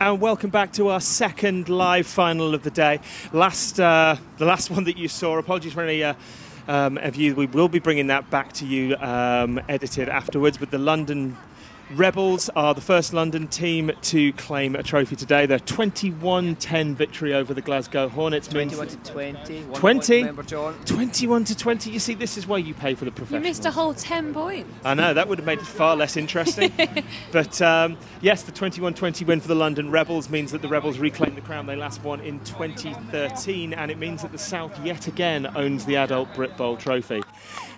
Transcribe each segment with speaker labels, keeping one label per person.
Speaker 1: and welcome back to our second live final of the day. The last one that you saw, apologies for any of you, we will be bringing that back to you edited afterwards, but the London Rebels are the first London team to claim a trophy today. Their 21-10 victory over the Glasgow Hornets.
Speaker 2: 21-20.
Speaker 1: 20?
Speaker 2: Remember, John?
Speaker 1: 21-20. You see, this is why you pay for the professionals.
Speaker 3: You missed a whole 10 points.
Speaker 1: I know, that would have made it far less interesting. But yes, the 21-20 win for the London Rebels means that the Rebels reclaim the crown they last won in 2013, and it means that the South yet again owns the adult Britbowl trophy.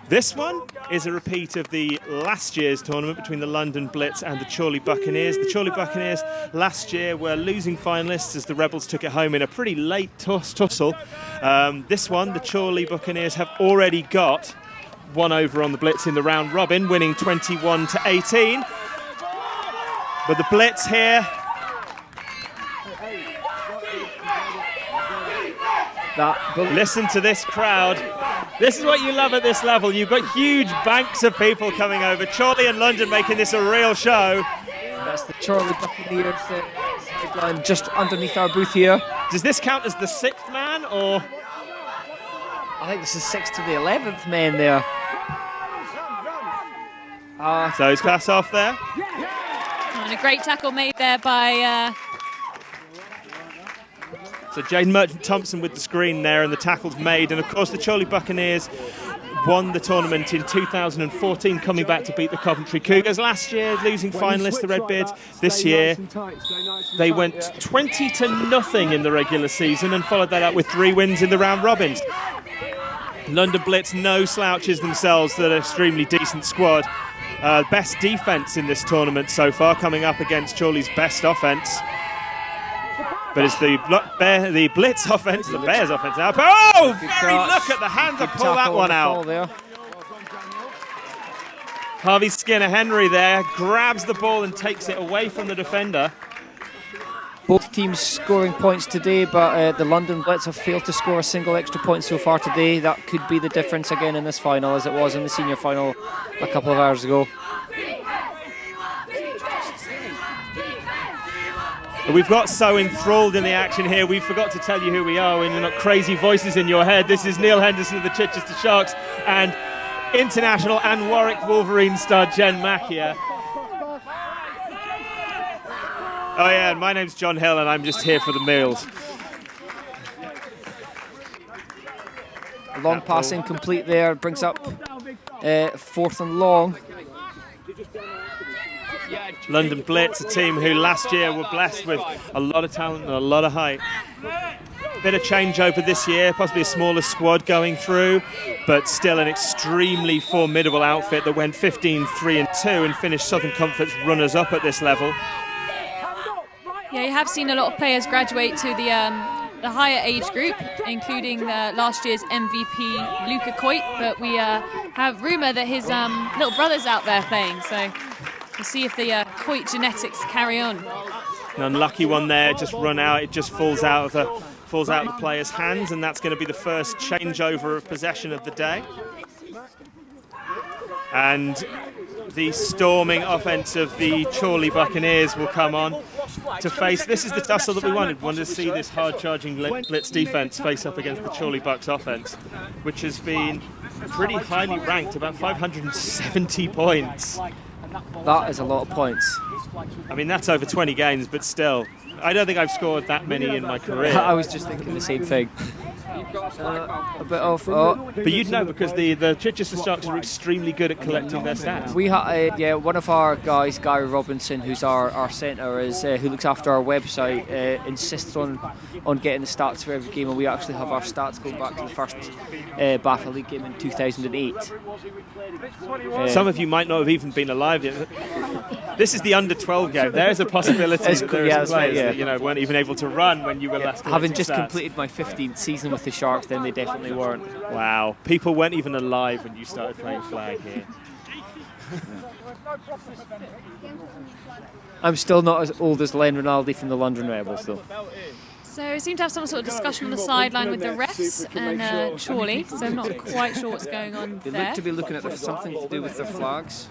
Speaker 1: This one is a repeat of the last year's tournament between the London Blitz and the Chorley Buccaneers. The Chorley Buccaneers last year were losing finalists as the Rebels took it home in a pretty late tussle. This one, the Chorley Buccaneers have already got one over on the Blitz in the round robin, winning 21-18. But the Blitz here... Listen to this crowd. This is what you love at this level. You've got huge banks of people coming over. Chorley and London making this a real show.
Speaker 2: That's the Chorley Buccaneers sideline just underneath our booth here.
Speaker 1: Does this count as the sixth man, or...?
Speaker 2: I think this is 6th to the 11th man there.
Speaker 1: So he's pass off there.
Speaker 3: And a great tackle made there by...
Speaker 1: So Jaden Merchant-Thompson with the screen there, and the tackle's made. And of course the Chorley Buccaneers won the tournament in 2014, coming back to beat the Coventry Cougars. Last year, losing finalists, the Redbeards. This year, they went 20-0 in the regular season and followed that up with 3 wins in the round robins. London Blitz, no slouches themselves. They're an extremely decent squad. Best defence in this tournament so far, coming up against Chorley's best offence. But it's the Blitz offence, the Bears offence now. Oh, very look at the hand to pull that one out. Harvey Skinner-Henry there grabs the ball and takes it away from the defender.
Speaker 2: Both teams scoring points today, but the London Blitz have failed to score a single extra point so far today. That could be the difference again in this final, as it was in the senior final a couple of hours ago.
Speaker 1: We've got so enthralled in the action here, we forgot to tell you who we are when you're not crazy voices in your head. This is Neil Henderson of the Chichester Sharks and international and Warwick Wolverine star Jen Macchia. Oh yeah, and my name's John Hill and I'm just here for the meals.
Speaker 2: A long pass incomplete there, brings up 4th and long.
Speaker 1: London Blitz, a team who last year were blessed with a lot of talent and a lot of height. Bit of changeover this year, possibly a smaller squad going through, but still an extremely formidable outfit that went 15-3-2 and finished Southern Conference runners-up at this level.
Speaker 3: Yeah, you have seen a lot of players graduate to the higher age group, including last year's MVP Luca Coit, but we have rumour that his little brother's out there playing, so we'll see if the Coit genetics carry on.
Speaker 1: An unlucky one there, just run out, it just falls out of the player's hands, and that's going to be the first changeover of possession of the day. And the storming offense of the Chorley Buccaneers will come on to face. This is the tussle that we wanted. We wanted to see this hard-charging Blitz defense face up against the Chorley Bucs offense, which has been pretty highly ranked, about 570 points.
Speaker 2: That is a lot of points.
Speaker 1: I mean, that's over 20 games, but still, I don't think I've scored that many in my career.
Speaker 2: I was just thinking the same thing. A bit of...
Speaker 1: But you'd know, because the Chichester Sharks are extremely good at collecting their stats.
Speaker 2: We had, one of our guys, Gary Robinson, who's our centre, is who looks after our website, insists on getting the stats for every game, and we actually have our stats going back to the first BAFA League game in 2008.
Speaker 1: Some of you might not have even been alive yet. This is the under-12 game. There's a possibility that there are some players that weren't even able to run when you were last.
Speaker 2: Having just completed my 15th season with the Sharks, then they definitely weren't.
Speaker 1: Wow, people weren't even alive when you started playing flag here.
Speaker 2: I'm still not as old as Len Rinaldi from the London Rebels, though.
Speaker 3: So we seem to have some sort of discussion on the sideline with the refs and Chorley, so I'm not quite sure what's going on
Speaker 2: They
Speaker 3: there.
Speaker 2: look to be looking at something to do with their flags.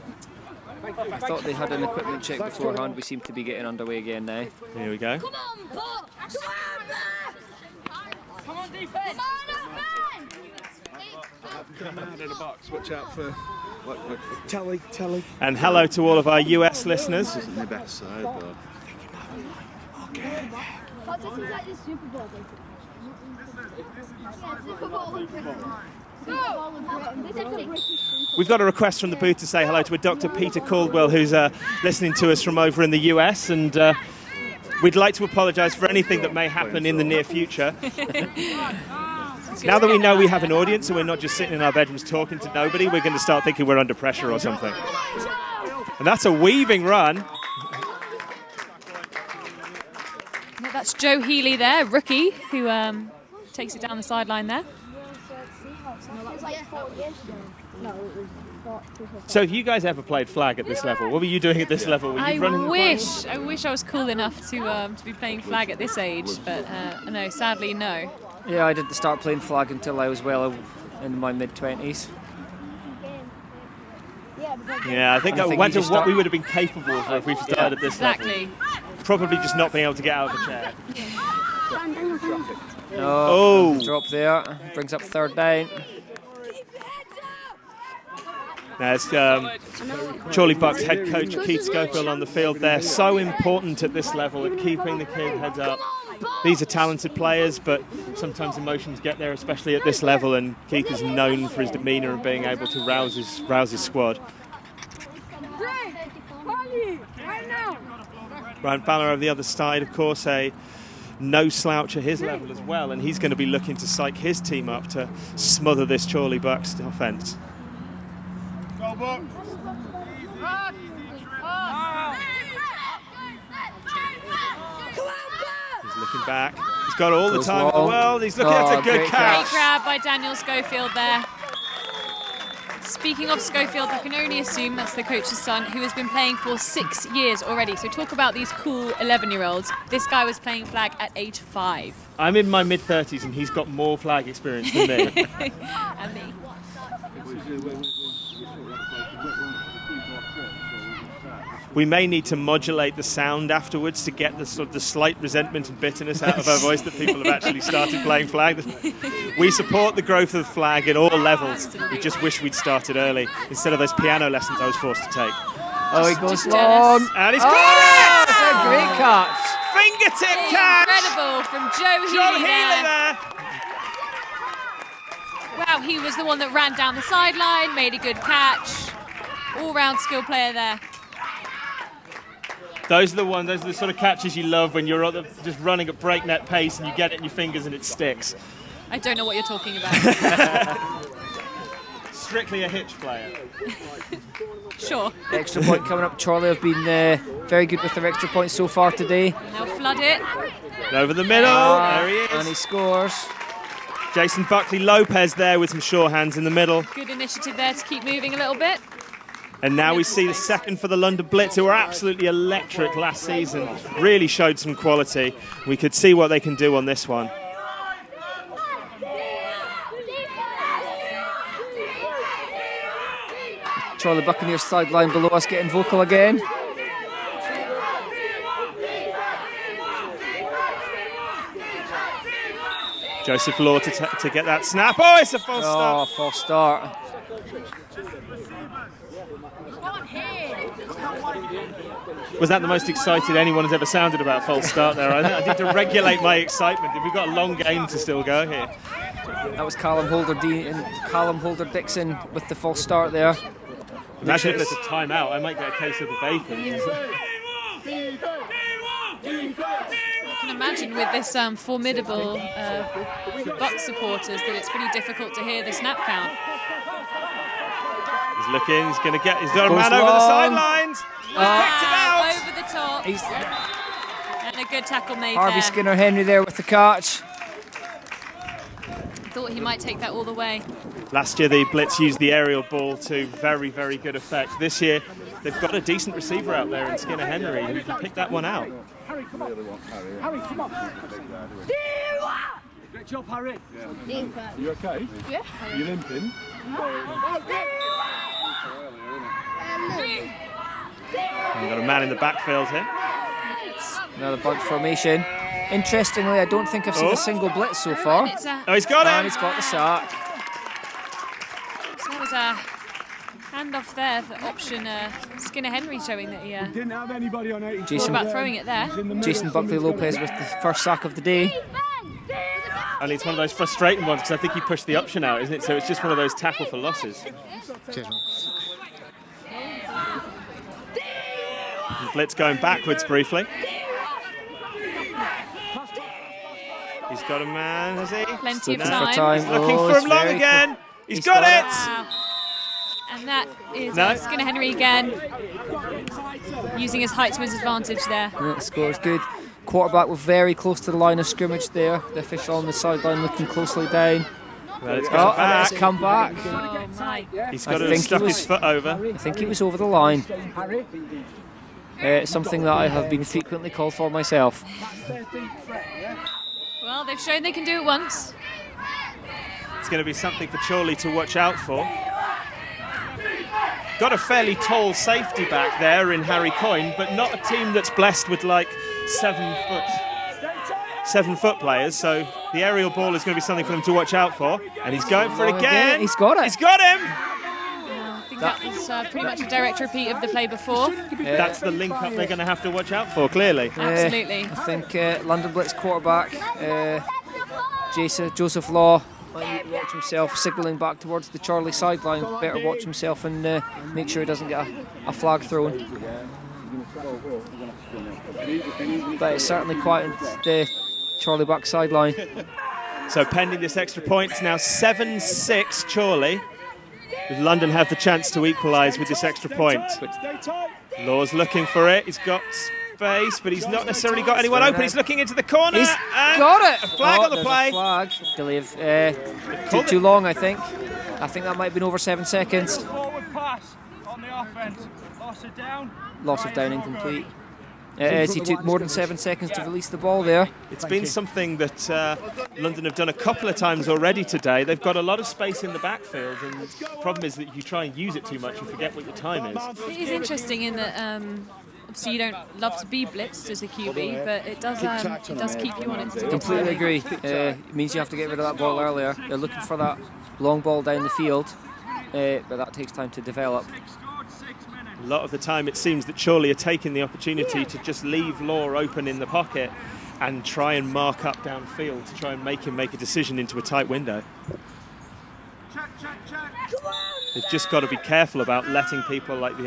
Speaker 2: I thought they had an equipment check beforehand. We seem to be getting underway again now.
Speaker 1: Here we go.
Speaker 4: Come on, Bucks! Come on, defense!
Speaker 5: Come out in a box. Watch out for telly.
Speaker 1: And hello to all of our US listeners.
Speaker 5: This isn't the best side, but okay.
Speaker 4: This is like the Super Bowl. Super Bowl.
Speaker 1: We've got a request from the booth to say hello to a Dr. Peter Caldwell, who's listening to us from over in the US, and we'd like to apologise for anything that may happen in the near future. Now that we know we have an audience and we're not just sitting in our bedrooms talking to nobody, we're going to start thinking we're under pressure or something. And that's a weaving run.
Speaker 3: Yeah, that's Joe Healy there, rookie, who takes it down the sideline there.
Speaker 1: So have you guys ever played flag at this level? What were you doing at this level? Were you running the
Speaker 3: wish I was cool enough to be playing flag at this age, but no, sadly no.
Speaker 2: Yeah, I didn't start playing flag until I was well in my mid-20s.
Speaker 1: Yeah, I think I went to what we would have been capable of if we started at this level.
Speaker 3: Exactly.
Speaker 1: Probably just not being able to get out of the chair.
Speaker 2: Oh, drop there. Brings up third down.
Speaker 1: Now it's Chorley Bucs head coach Keith Schofield on the field there. So important at this level at keeping the kid heads up. These are talented players, but sometimes emotions get there, especially at this level, and Keith is known for his demeanour and being able to rouse his squad. Ryan Fowler over the other side, of course, a no slouch at his level as well, and he's going to be looking to psych his team up to smother this Chorley Bucs offence.
Speaker 5: Go Bucks!
Speaker 1: He's looking back. He's got all the time in the world. He's looking at a good catch.
Speaker 3: Great grab by Daniel Schofield there. Speaking of Schofield, I can only assume that's the coach's son, who has been playing for 6 years already. So talk about these cool 11-year-olds. This guy was playing flag at age 5.
Speaker 1: I'm in my mid-30s and he's got more flag experience than me.
Speaker 3: And me.
Speaker 1: We may need to modulate the sound afterwards to get the sort of the slight resentment and bitterness out of our voice that people have actually started playing flag. We support the growth of flag at all levels. We just wish we'd started early instead of those piano lessons I was forced to take.
Speaker 2: Oh, he goes long.
Speaker 1: And he's got it!
Speaker 2: That's a great catch.
Speaker 1: Fingertip catch!
Speaker 3: Incredible from Joe Healy there. Wow, he was the one that ran down the sideline, made a good catch. All-round skill player there.
Speaker 1: Those are the sort of catches you love when you're just running at breakneck pace and you get it in your fingers and it sticks.
Speaker 3: I don't know what you're talking about.
Speaker 1: Strictly a hitch player.
Speaker 3: Sure.
Speaker 2: Extra point coming up. Chorley have been very good with their extra points so far today.
Speaker 3: They'll flood it.
Speaker 1: Over the middle. There he is.
Speaker 2: And he scores.
Speaker 1: Jason Buckley-Lopez there with some sure hands in the middle.
Speaker 3: Good initiative there to keep moving a little bit.
Speaker 1: And now we see the second for the London Blitz, who were absolutely electric last season. Really showed some quality. We could see what they can do on this one.
Speaker 2: Chorley Buccaneers sideline below us getting vocal again.
Speaker 1: Joseph Law to get that snap. Oh, it's a false start.
Speaker 2: Oh, false start.
Speaker 1: Was that the most excited anyone has ever sounded about false start there? I need to regulate my excitement. We've got a long game to still go here.
Speaker 2: That was Callum Holder-Dixon with the false start there.
Speaker 1: Imagine if there's a timeout, I might get a case of the bacon.
Speaker 3: I can imagine with this formidable Bucs supporters that it's pretty difficult to hear the snap count.
Speaker 1: He's looking, he's got a man over the sidelines. He's picked it out.
Speaker 3: Over the top. And a good tackle made
Speaker 2: Harvey
Speaker 3: there.
Speaker 2: Skinner-Henry there with the catch.
Speaker 3: Thought he might take that all the way.
Speaker 1: Last year the Blitz used the aerial ball to very, very good effect. This year they've got a decent receiver out there in Skinner-Henry who can pick that one out.
Speaker 5: Harry, come on. Great job, Harry. Yeah. You okay? Yeah. Are you limping?
Speaker 1: We've got a man in the backfield here.
Speaker 2: Another bunch formation. Interestingly, I don't think I've seen a single blitz so far.
Speaker 1: Oh, he's got him!
Speaker 2: And he's got the sack.
Speaker 3: So that was a handoff there for option Skinner Henry, showing that he
Speaker 5: Didn't have anybody on 80.
Speaker 3: thought about throwing it there.
Speaker 2: Jason Buckley-Lopez with the first sack of the day.
Speaker 1: And it's one of those frustrating ones because I think he pushed the option out, isn't it? So it's just one of those tackle for losses. Blitz going backwards briefly. He's got a man, has he?
Speaker 3: Plenty of
Speaker 2: Looking for
Speaker 3: time.
Speaker 2: time.
Speaker 1: He's looking
Speaker 2: Oh,
Speaker 1: for
Speaker 2: it's
Speaker 1: him long
Speaker 2: very
Speaker 1: again. He's
Speaker 2: He's
Speaker 1: got
Speaker 2: got
Speaker 1: it.
Speaker 3: Wow. And that is
Speaker 1: No.
Speaker 3: Skinner Henry again, using his height to his advantage there.
Speaker 2: Yeah, the score is good. Quarterback was very close to the line of scrimmage there. The official on the sideline looking closely down.
Speaker 1: Well, it's
Speaker 2: Oh,
Speaker 1: gone
Speaker 2: and
Speaker 1: back.
Speaker 2: it's come back.
Speaker 3: Oh my.
Speaker 1: He's got
Speaker 2: I
Speaker 1: to
Speaker 2: think
Speaker 1: stuff
Speaker 2: he
Speaker 1: his
Speaker 2: was-
Speaker 1: foot over.
Speaker 2: I think he was over the line. Something that I have been frequently called for myself.
Speaker 3: Well, they've shown they can do it once.
Speaker 1: It's going to be something for Chorley to watch out for. Got a fairly tall safety back there in Harry Coyne, but not a team that's blessed with like 7 foot players. So the aerial ball is going to be something for them to watch out for. And he's going for it again.
Speaker 2: He's got it.
Speaker 1: He's got him.
Speaker 3: I think that was pretty much a direct repeat of the play before.
Speaker 1: That's the link up they're going to have to watch out for, clearly.
Speaker 3: Absolutely.
Speaker 2: I think London Blitz quarterback Joseph Law might need to watch himself, signalling back towards the Chorley sideline. Better watch himself and make sure he doesn't get a flag thrown. But it's certainly quiet the Chorley Bucs sideline.
Speaker 1: So pending this extra point, it's now 7-6 Chorley. London have the chance to equalise with this extra point. Law's looking for it. He's got space, but he's not necessarily got anyone open. He's looking into the corner.
Speaker 2: He's
Speaker 1: and
Speaker 2: got it!
Speaker 1: A flag on the
Speaker 2: there's
Speaker 1: play.
Speaker 2: A flag. Delay of, took too long, I think. I think that might have been over 7 seconds.
Speaker 6: Forward pass on the offense. Loss of down.
Speaker 2: Loss of down incomplete. As he took more than 7 seconds to release the ball there.
Speaker 1: It's been something that London have done a couple of times already today. They've got a lot of space in the backfield, and the problem is that if you try and use it too much, you forget what your time is.
Speaker 3: It is interesting in that obviously you don't love to be blitzed as a QB, but it does keep you on its toes.
Speaker 2: Completely agree. It means you have to get rid of that ball earlier. They're looking for that long ball down the field, but that takes time to develop.
Speaker 1: A lot of the time it seems that Chorley are taking the opportunity to just leave Law open in the pocket and try and mark up downfield to try and make him make a decision into a tight window. They've just got to be careful about letting people like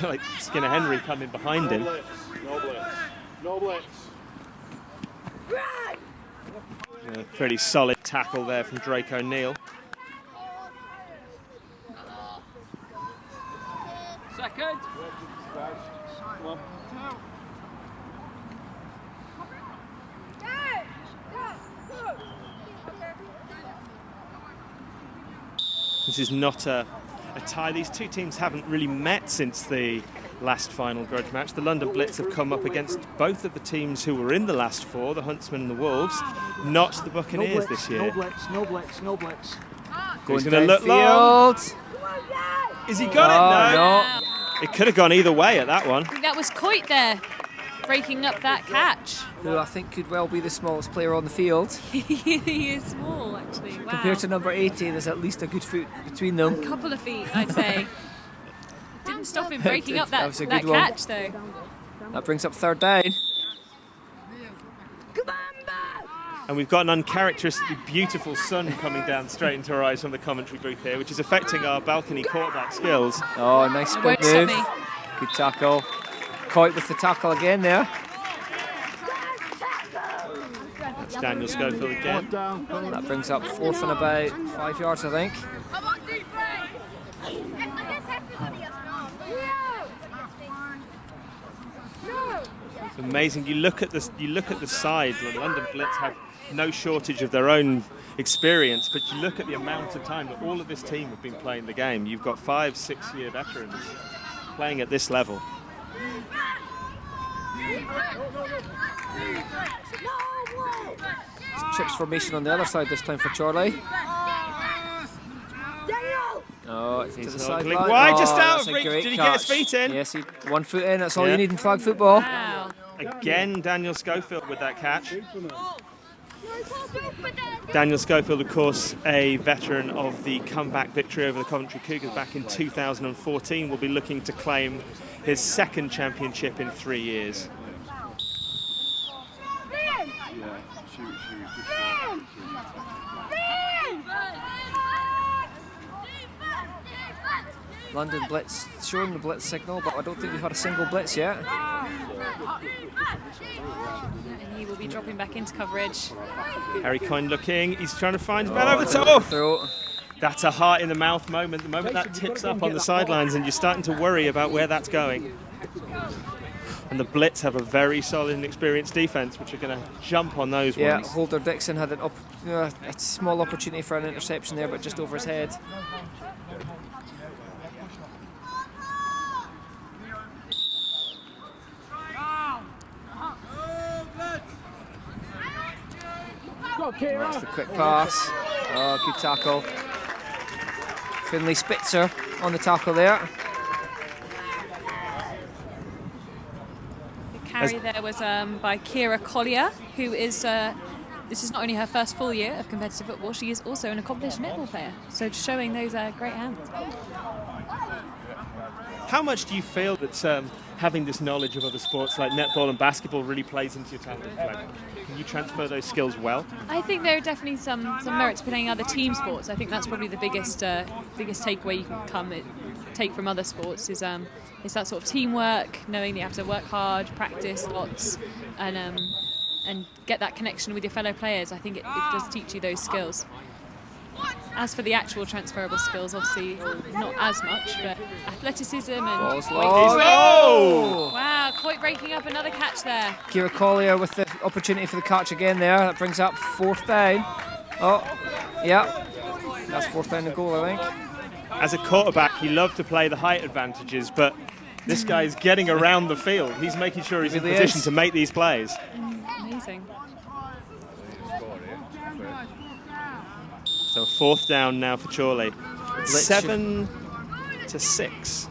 Speaker 1: like Skinner Henry come in behind him.
Speaker 5: No blitz.
Speaker 1: A pretty solid tackle there from Drake O'Neill.
Speaker 6: Second.
Speaker 1: This is not a tie. These two teams haven't really met since the last final grudge match. The London Blitz have come up against both of the teams who were in the last four, the Huntsmen and the Wolves, not the Buccaneers this year.
Speaker 6: No blitz, no blitz, no blitz.
Speaker 1: He's going to look long. Is he got it?
Speaker 2: No.
Speaker 1: It could have gone either way at that one.
Speaker 3: I think that was Coit there, breaking up that catch.
Speaker 2: Who I think could well be the smallest player on the field.
Speaker 3: He is small, actually. Wow.
Speaker 2: Compared to number 80, there's at least a good foot between them.
Speaker 3: Couple of feet, I'd say. Didn't stop him breaking up that
Speaker 2: was a good one.
Speaker 3: catch, though.
Speaker 2: That brings up third down.
Speaker 1: And we've got an uncharacteristically beautiful sun coming down straight into our eyes from the commentary booth here, which is affecting our balcony quarterback skills.
Speaker 2: Oh, nice
Speaker 3: It
Speaker 2: spin
Speaker 3: won't stop
Speaker 2: move.
Speaker 3: me.
Speaker 2: Good tackle. Coit with the tackle again there.
Speaker 1: That's Daniel Schofield again.
Speaker 2: That brings up fourth and about 5 yards, I think.
Speaker 1: It's amazing. You look at the side. The London Blitz have no shortage of their own experience, but you look at the amount of time that all of this team have been playing the game. You've got 5-6 year veterans playing at this level.
Speaker 2: Trips formation on the other side this time for Chorley. Oh, it's to
Speaker 1: He's
Speaker 2: the
Speaker 1: snuggling
Speaker 2: sideline.
Speaker 1: wide, just out
Speaker 2: that's
Speaker 1: of
Speaker 2: a
Speaker 1: reach.
Speaker 2: great
Speaker 1: Did he get his
Speaker 2: catch.
Speaker 1: feet in?
Speaker 2: Yes, 1 foot in. That's all
Speaker 1: Yeah.
Speaker 2: you need in flag football.
Speaker 3: Wow.
Speaker 1: Again, Daniel Schofield with that catch. Daniel Schofield, of course, a veteran of the comeback victory over the Coventry Cougars back in 2014, will be looking to claim his second championship in 3 years.
Speaker 2: London Blitz showing the blitz signal, but I don't think we've had a single blitz yet.
Speaker 3: And he will be dropping back into coverage.
Speaker 1: Harry Coyne looking, he's trying to find his man over the top.
Speaker 2: Throw.
Speaker 1: That's a heart in the mouth moment, the moment that tips up on the sidelines and you're starting to worry about where that's going. And the Blitz have a very solid and experienced defence, which are going to jump on those
Speaker 2: Yeah,
Speaker 1: ones.
Speaker 2: Holder Dixon had a small opportunity for an interception there, but just over his head. That's the quick pass. Oh, good tackle. Finlay Spitzer on the tackle there.
Speaker 3: The carry there was by Kira Collier, who is, this is not only her first full year of competitive football, she is also an accomplished netball player. So just showing those great hands.
Speaker 1: How much do you feel that having this knowledge of other sports like netball and basketball really plays into your talent? Can you transfer those skills well?
Speaker 3: I think there are definitely some merit to playing other team sports. I think that's probably the biggest takeaway you can take from other sports is that sort of teamwork, knowing that you have to work hard, practice lots, and get that connection with your fellow players. I think it does teach you those skills. As for the actual transferable skills, obviously not as much, but athleticism and...
Speaker 2: Oh!
Speaker 3: Wow, Coit breaking up another catch there.
Speaker 2: Kira Collier with the opportunity for the catch again there. That brings up 4th down. Oh, yeah. That's 4th down and goal, I think.
Speaker 1: As a quarterback, you love to play the height advantages, but this guy's getting around the field. He's making sure he's in position to make these plays.
Speaker 3: Amazing.
Speaker 1: So 4th down now for Chorley. 7-6.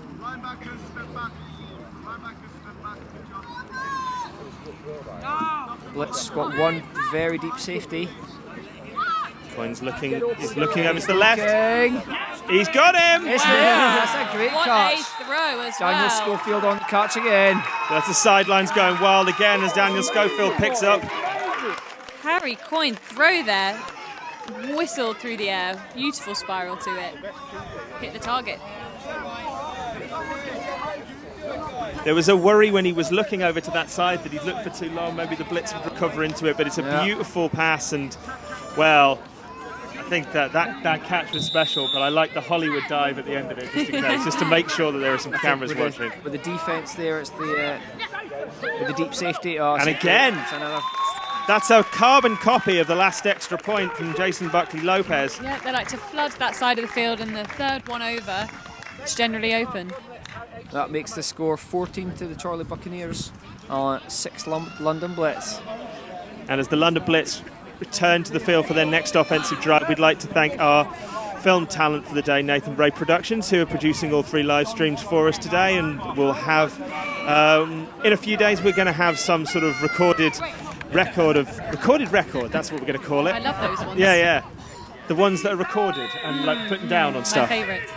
Speaker 2: Blitz got one very deep safety.
Speaker 1: Coyne's looking, he's looking over to the left.
Speaker 2: Looking.
Speaker 1: He's got him!
Speaker 2: It's there. That's a great
Speaker 3: What
Speaker 2: catch.
Speaker 3: a throw as
Speaker 2: Daniel
Speaker 3: well.
Speaker 2: Schofield on the catch again.
Speaker 1: That's the sidelines going wild again as Daniel Schofield picks up.
Speaker 3: Harry Coyne throw there, whistled through the air, beautiful spiral to it, hit the target.
Speaker 1: There was a worry when he was looking over to that side that he'd looked for too long, maybe the Blitz would recover into it, but it's a beautiful pass and, well, I think that catch was special, but I like the Hollywood dive at the end of it, just in case, just to make sure that there are some cameras watching.
Speaker 2: With the defence there, it's with the deep safety. Oh,
Speaker 1: And again, that's a carbon copy of the last extra point from Jason Buckley-Lopez.
Speaker 3: Yeah, they like to flood that side of the field, and the third one over, it's generally open.
Speaker 2: That makes the score 14 to the Chorley Buccaneers on 6 London Blitz.
Speaker 1: And as the London Blitz return to the field for their next offensive drive, we'd like to thank our film talent for the day, Nathan Rae Productions, who are producing all 3 live streams for us today. And we'll have, in a few days, we're going to have some sort of recorded record, that's what we're going to call it.
Speaker 3: I love those ones.
Speaker 1: Yeah. The ones that are recorded and like putting down on stuff.
Speaker 3: My favourite.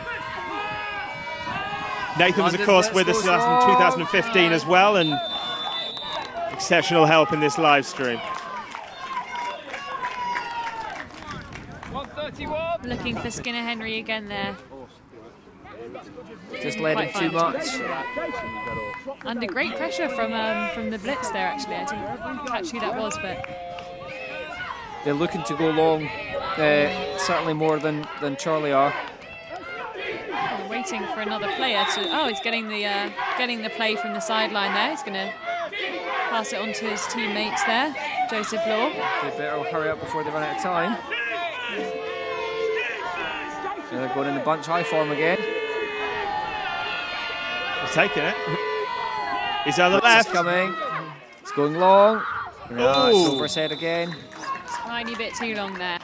Speaker 1: Nathan was, of course, with us in 2015 as well, and exceptional help in this live stream.
Speaker 6: 131.
Speaker 3: Looking for Skinner Henry again there.
Speaker 2: Just led him too much.
Speaker 3: Under great pressure from the Blitz there, actually. I didn't catch who that was, but...
Speaker 2: They're looking to go long, certainly more than Chorley are.
Speaker 3: They're waiting for another player to... Oh, he's getting the play from the sideline there. He's going to pass it on to his teammates there. Joseph Law.
Speaker 2: They better hurry up before they run out of time. They're going in the bunch high form again.
Speaker 1: He's taking it. He's on the
Speaker 2: Blitz
Speaker 1: left.
Speaker 2: is coming. It's going long. No, it's
Speaker 1: Ooh.
Speaker 2: over his head again.
Speaker 3: Tiny bit too long there.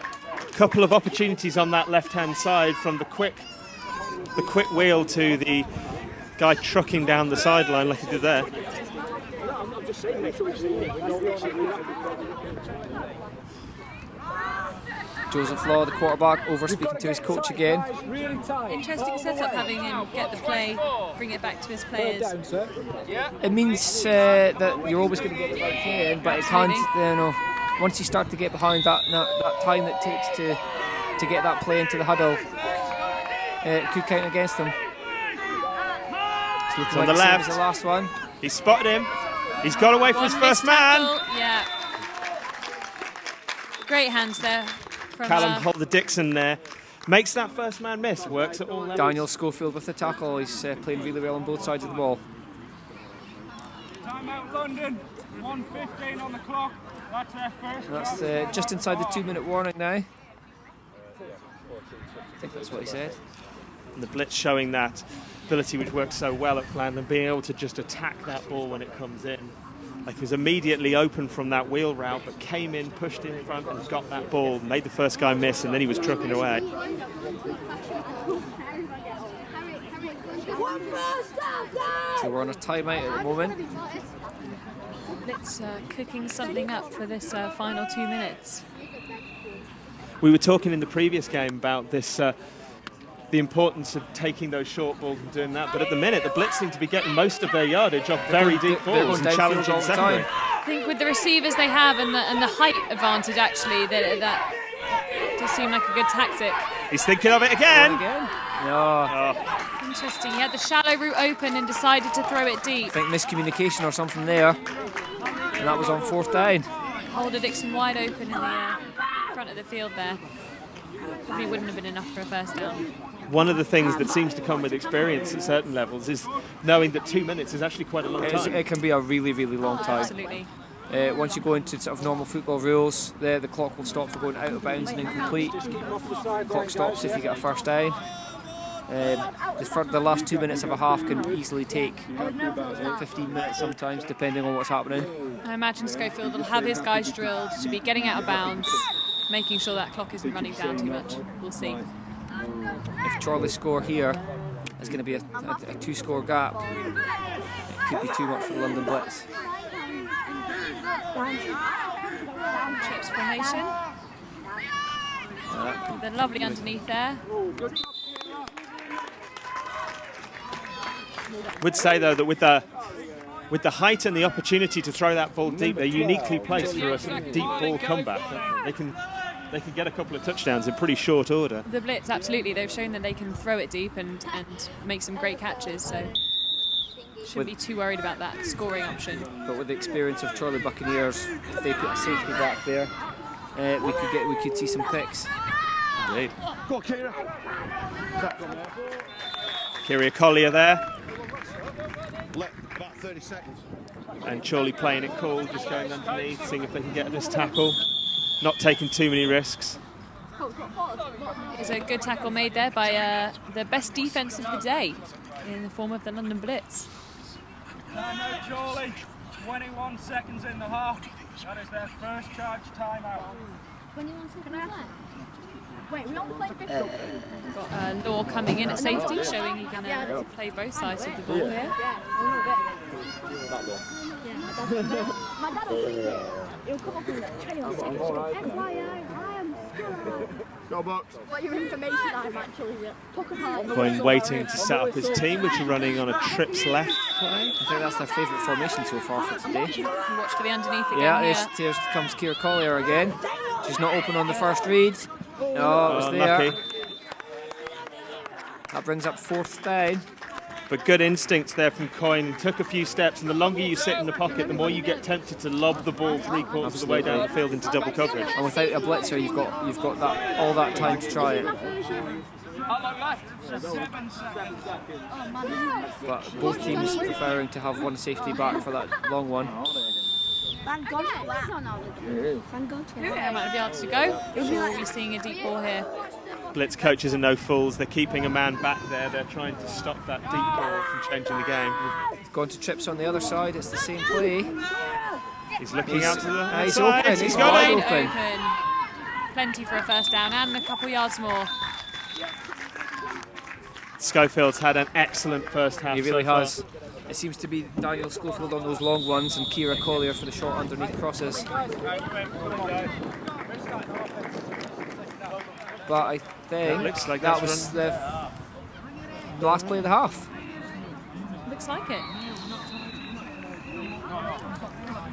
Speaker 1: Couple of opportunities on that left-hand side from the quick the quick wheel to the guy trucking down the sideline like he did there.
Speaker 2: Joseph Law, the quarterback, over speaking to his coach again.
Speaker 3: Interesting setup, having him get the play, bring it back to his players.
Speaker 2: It means that you're always going to get the right play in, but it can't, once you start to get behind that time that it takes to get that play into the huddle, it could count against them. It's looking
Speaker 1: on
Speaker 2: like
Speaker 1: the left.
Speaker 2: The last one.
Speaker 1: He spotted him. He's got away from his first man.
Speaker 3: Yeah. Great hands there. From,
Speaker 1: Callum Holder-Dixon there. Makes that first man miss. Works at all levels.
Speaker 2: Daniel Schofield with the tackle. He's playing really well on both sides of the ball.
Speaker 6: Timeout London. 1:15 on the clock. That's their first.
Speaker 2: That's just inside the 2-minute warning now. I think that's what he said.
Speaker 1: And the Blitz showing that ability which works so well at Flandern, being able to just attack that ball when it comes in. Like he was immediately open from that wheel route, but came in, pushed in front and got that ball, made the first guy miss, and then he was trucking away.
Speaker 2: So we're on a timeout at the moment.
Speaker 3: Blitz cooking something up for this final 2 minutes.
Speaker 1: We were talking in the previous game about this, the importance of taking those short balls and doing that, but at the minute the Blitz seem to be getting most of their yardage off very deep balls and challenging secondary.
Speaker 3: I think with the receivers they have and the height advantage, actually, that does seem like a good tactic.
Speaker 1: He's thinking of it again.
Speaker 2: No.
Speaker 3: Interesting. He had the shallow route open and decided to throw it deep.
Speaker 2: I think miscommunication or something there. And that was on 4th down.
Speaker 3: Holder-Dixon wide open in the front of the field there. Probably wouldn't have been enough for a first down.
Speaker 1: One of the things that seems to come with experience at certain levels is knowing that 2 minutes is actually quite a long time.
Speaker 2: It can be a really, really long time.
Speaker 3: Absolutely.
Speaker 2: Once you go into sort of normal football rules, the clock will stop for going out of bounds and incomplete. The clock stops if you get a first down. The last 2 minutes of a half can easily take 15 minutes sometimes, depending on what's happening.
Speaker 3: I imagine Schofield will have his guys drilled to be getting out of bounds, making sure that clock isn't running down too much. We'll see.
Speaker 2: If Chorley score here, it's going to be a 2-score gap. It could be too much for the London Blitz.
Speaker 3: Trips formation. They're lovely underneath there.
Speaker 1: Would say though that with the height and the opportunity to throw that ball deep, they're uniquely placed for a sort of deep ball comeback. They can get a couple of touchdowns in pretty short order.
Speaker 3: The Blitz, absolutely. They've shown that they can throw it deep and make some great catches, so shouldn't be too worried about that scoring option.
Speaker 2: But with the experience of Chorley Buccaneers, if they put a safety back there, we could see some picks.
Speaker 1: Indeed.
Speaker 5: Go on, Kira.
Speaker 1: Kyria Collier there.
Speaker 5: About 30 seconds.
Speaker 1: And Chorley playing it cool, just going underneath, seeing if they can get this tackle. Not taking too many risks.
Speaker 3: There's a good tackle made there by the best defence of the day in the form of the London Blitz.
Speaker 6: Timeout, Chorley. 21 seconds in the half. That is their first charge timeout.
Speaker 4: 21 seconds left. Wait, we only played 50.
Speaker 3: Got Law coming in at safety, showing he can play both sides of the ball here.
Speaker 4: My dad will think it'll come up in 21 seconds. FYI, I am
Speaker 5: Go Bucs.
Speaker 4: what your information I'm actually took apart.
Speaker 1: Coyne waiting to set up his team, which are running on a trips left play.
Speaker 2: I think that's their favourite formation so far for today.
Speaker 3: Watch for the underneath again.
Speaker 2: Yeah, here comes Kyria Collier again. She's not open on the first read. No, it was there.
Speaker 1: Unlucky.
Speaker 2: That brings up 4th down.
Speaker 1: But good instincts there from Coyne. Took a few steps, and the longer you sit in the pocket, the more you get tempted to lob the ball 3/4 of the way down the field into double coverage.
Speaker 2: And without a blitzer, you've got that all that time to try it.
Speaker 6: Left. 7 seconds.
Speaker 2: But both teams preferring to have one safety back for that long one.
Speaker 4: Thank God for that. Thank God for
Speaker 3: Fair
Speaker 4: that.
Speaker 3: amount of yards to go. We'll be seeing a deep ball here.
Speaker 1: Blitz coaches are no fools. They're keeping a man back there. They're trying to stop that deep ball from changing the game.
Speaker 2: Going to trips on the other side. It's the same play.
Speaker 1: He's looking out to the
Speaker 2: He's
Speaker 1: side.
Speaker 2: open.
Speaker 1: He's got
Speaker 2: wide
Speaker 1: it.
Speaker 2: open.
Speaker 3: Plenty for a first down and a couple yards more.
Speaker 1: Schofield's had an excellent first half.
Speaker 2: He really
Speaker 1: so far.
Speaker 2: has. It seems to be Daniel Schofield on those long ones and Kira Collier for the short underneath crosses. But I think
Speaker 1: looks like
Speaker 2: that
Speaker 1: that's
Speaker 2: was the last play of the half.
Speaker 3: Looks like it.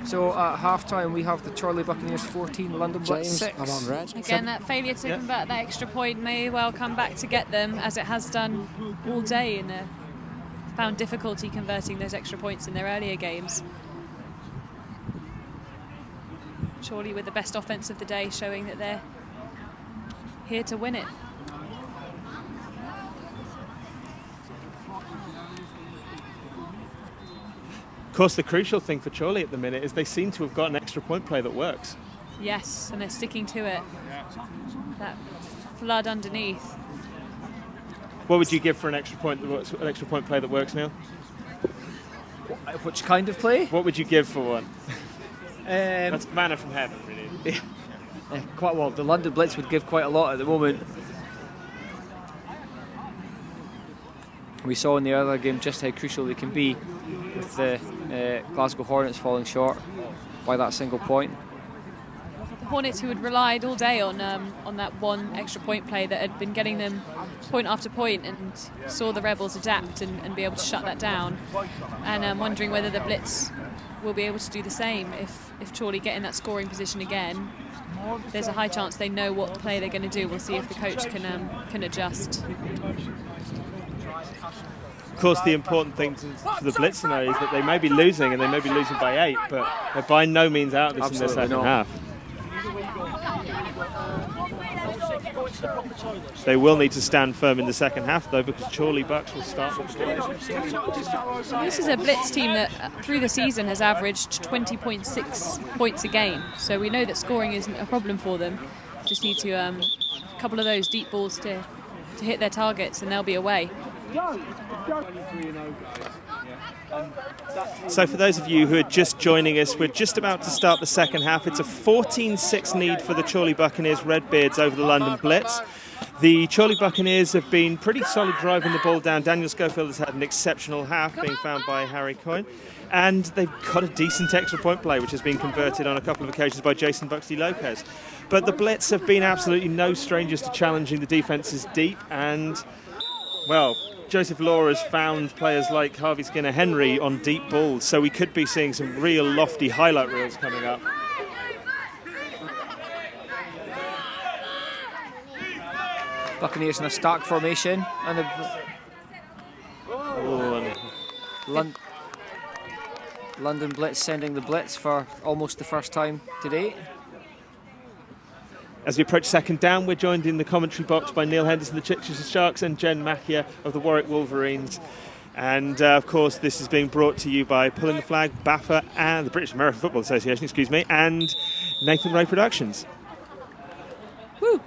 Speaker 2: So at half-time we have the Chorley Buccaneers 14, London Blitz 6.
Speaker 7: I'm on red.
Speaker 3: Again, that failure to convert that extra point may well come back to get them, as it has done all day, and found difficulty converting those extra points in their earlier games. Chorley with the best offense of the day, showing that they're here to win it.
Speaker 1: Of course, the crucial thing for Chorley at the minute is they seem to have got an extra point play that works.
Speaker 3: Yes, and they're sticking to it. That flood underneath.
Speaker 1: What would you give for an extra point play that works, Neil?
Speaker 2: Which kind of play?
Speaker 1: What would you give for one? That's manna from heaven, really.
Speaker 2: Quite well. The London Blitz would give quite a lot at the moment. We saw in the other game just how crucial they can be, with the Glasgow Hornets falling short by that single point.
Speaker 3: The Hornets, who had relied all day on that one extra point play that had been getting them point after point, and saw the Rebels adapt and be able to shut that down. And I'm wondering whether the Blitz will be able to do the same if Chorley get in that scoring position again. There's a high chance they know what play they're going to do. We'll see if the coach can adjust.
Speaker 1: Of course, the important thing for the Blitz to know is that they may be losing, and they may be losing by 8, but they're by no means out of this in the second half. They will need to stand firm in the second half, though, because Chorley Bucs will start with the
Speaker 3: This is a Blitz team that through the season has averaged 20.6 points a game, so we know that scoring isn't a problem for them. Just need to a couple of those deep balls to hit their targets, and they'll be away.
Speaker 1: So for those of you who are just joining us, we're just about to start the second half. It's a 14-6 lead for the Chorley Buccaneers Redbeards over the London Blitz. The Chorley Buccaneers have been pretty solid driving the ball down. Daniel Schofield has had an exceptional half, being found by Harry Coyne. And they've got a decent extra point play, which has been converted on a couple of occasions by Jason Buxley-Lopez. But the Blitz have been absolutely no strangers to challenging the defences deep, and, well, Joseph Law has found players like Harvey Skinner-Henry on deep balls, so we could be seeing some real lofty highlight reels coming up.
Speaker 2: Buccaneers in a stack formation, and London Blitz sending the blitz for almost the first time today.
Speaker 1: As we approach second down, we're joined in the commentary box by Neil Henderson, the Chichester Sharks, and Jen Macchia of the Warwick Wolverines. And of course, this is being brought to you by Pulling the Flag, BAFA, and the British American Football Association, and Nathan Rae Productions.
Speaker 3: Woo!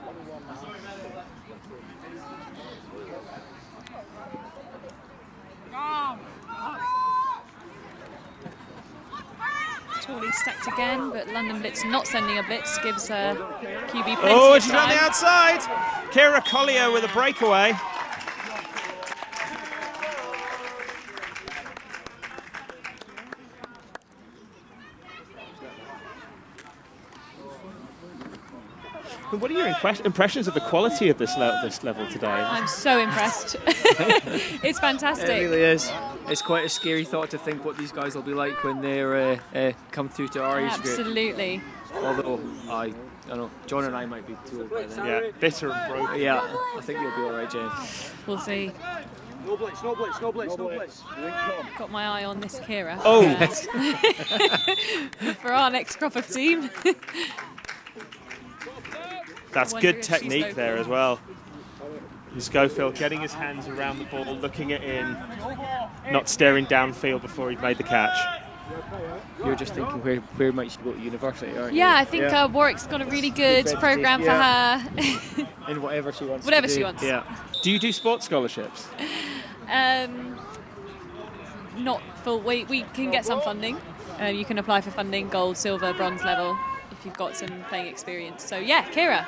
Speaker 3: Chorley stacked again, but London Blitz not sending a blitz gives QB plenty of time.
Speaker 1: Oh, she's on the outside. Kira Collier with a breakaway. What are your impressions of the quality of this level today?
Speaker 3: I'm so impressed. It's fantastic.
Speaker 2: It really is. It's quite a scary thought to think what these guys will be like when they come through to our age group.
Speaker 3: Absolutely.
Speaker 2: Although I don't know, John and I might be too old by then.
Speaker 1: Yeah, bitter and broken.
Speaker 2: Yeah, I think you'll be all right, Jen.
Speaker 3: We'll see.
Speaker 5: No blitz, no blitz, no blitz, no blitz.
Speaker 3: Got my eye on this Kira.
Speaker 1: Oh!
Speaker 3: For our next crop of team.
Speaker 1: That's good technique there as well. Schofield getting his hands around the ball, looking it in, not staring downfield before he'd made the catch.
Speaker 2: You're just thinking where might she go to university, aren't you?
Speaker 3: Yeah, I think Warwick's got a really good programme for her.
Speaker 2: In whatever she wants.
Speaker 3: Whatever she wants.
Speaker 1: Yeah. Do you do sports scholarships?
Speaker 3: Not full. We can get some funding. You can apply for funding, gold, silver, bronze level, if you've got some playing experience. So yeah, Kira.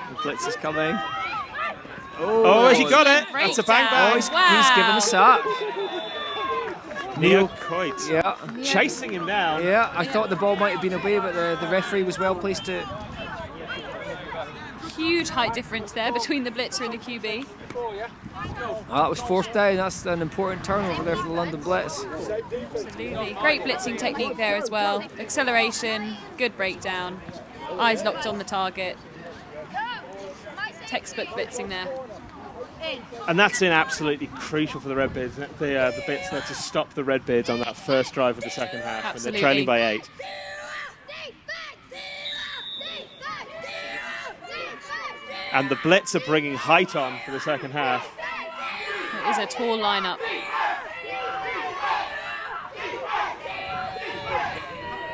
Speaker 2: The blitz is coming.
Speaker 1: Oh, has he got it?
Speaker 3: Great
Speaker 1: That's a bang
Speaker 3: down.
Speaker 1: bang.
Speaker 2: He's given a sack.
Speaker 1: Neil Coit.
Speaker 2: Yeah.
Speaker 1: Chasing him down.
Speaker 2: Yeah, I thought the ball might have been away, but the referee was well placed to.
Speaker 3: Huge height difference there between the blitzer and the QB.
Speaker 2: Oh, that was 4th down. That's an important turnover there for the London Blitz.
Speaker 3: Absolutely. Great blitzing technique there as well. Acceleration, good breakdown. Eyes locked on the target. Textbook blitzing there.
Speaker 1: And that's been absolutely crucial for the Redbeards, the Bits there to stop the Redbeards on that first drive of the second half.
Speaker 3: Absolutely.
Speaker 1: And they're trailing by 8. And the Blitz are bringing height on for the second half.
Speaker 3: It is a tall lineup.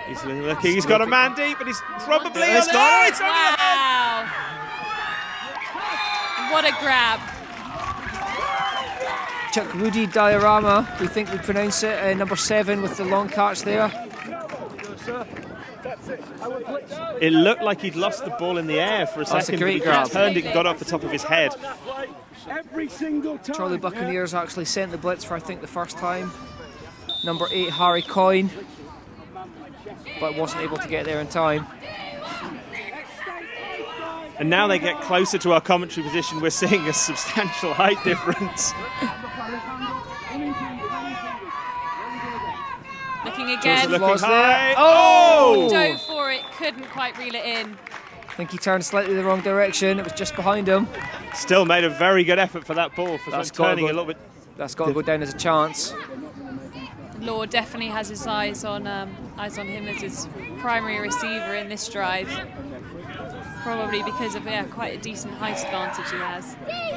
Speaker 1: He's looking, he's got a man deep, and he's probably on
Speaker 2: He's
Speaker 1: it.
Speaker 2: got
Speaker 1: Oh,
Speaker 2: it.
Speaker 1: it's on the
Speaker 3: Wow. What a grab.
Speaker 2: Chuck Woody Diorama, we think we pronounce it, number 7 with the long catch there.
Speaker 1: It looked like he'd lost the ball in the air for a
Speaker 2: That's a
Speaker 1: second,
Speaker 2: great
Speaker 1: but he
Speaker 2: grab.
Speaker 1: turned it and got off the top of his head.
Speaker 5: Every single time.
Speaker 2: Chorley Buccaneers actually sent the blitz for, I think, the first time. Number 8, Harry Coyne, but wasn't able to get there in time.
Speaker 1: And now they get closer to our commentary position, we're seeing a substantial height difference.
Speaker 3: Looking again.
Speaker 1: Looking
Speaker 2: Was
Speaker 1: high.
Speaker 2: there. Oh!
Speaker 3: Dove for it, couldn't quite reel it in.
Speaker 2: I think he turned slightly the wrong direction. It was just behind him.
Speaker 1: Still made a very good effort for that ball, for
Speaker 2: That's
Speaker 1: turning
Speaker 2: gotta
Speaker 1: a
Speaker 2: go-
Speaker 1: little bit.
Speaker 2: That's got to go down as a chance.
Speaker 3: Law definitely has his eyes on him as his primary receiver in this drive. Probably because of quite a decent height advantage he has.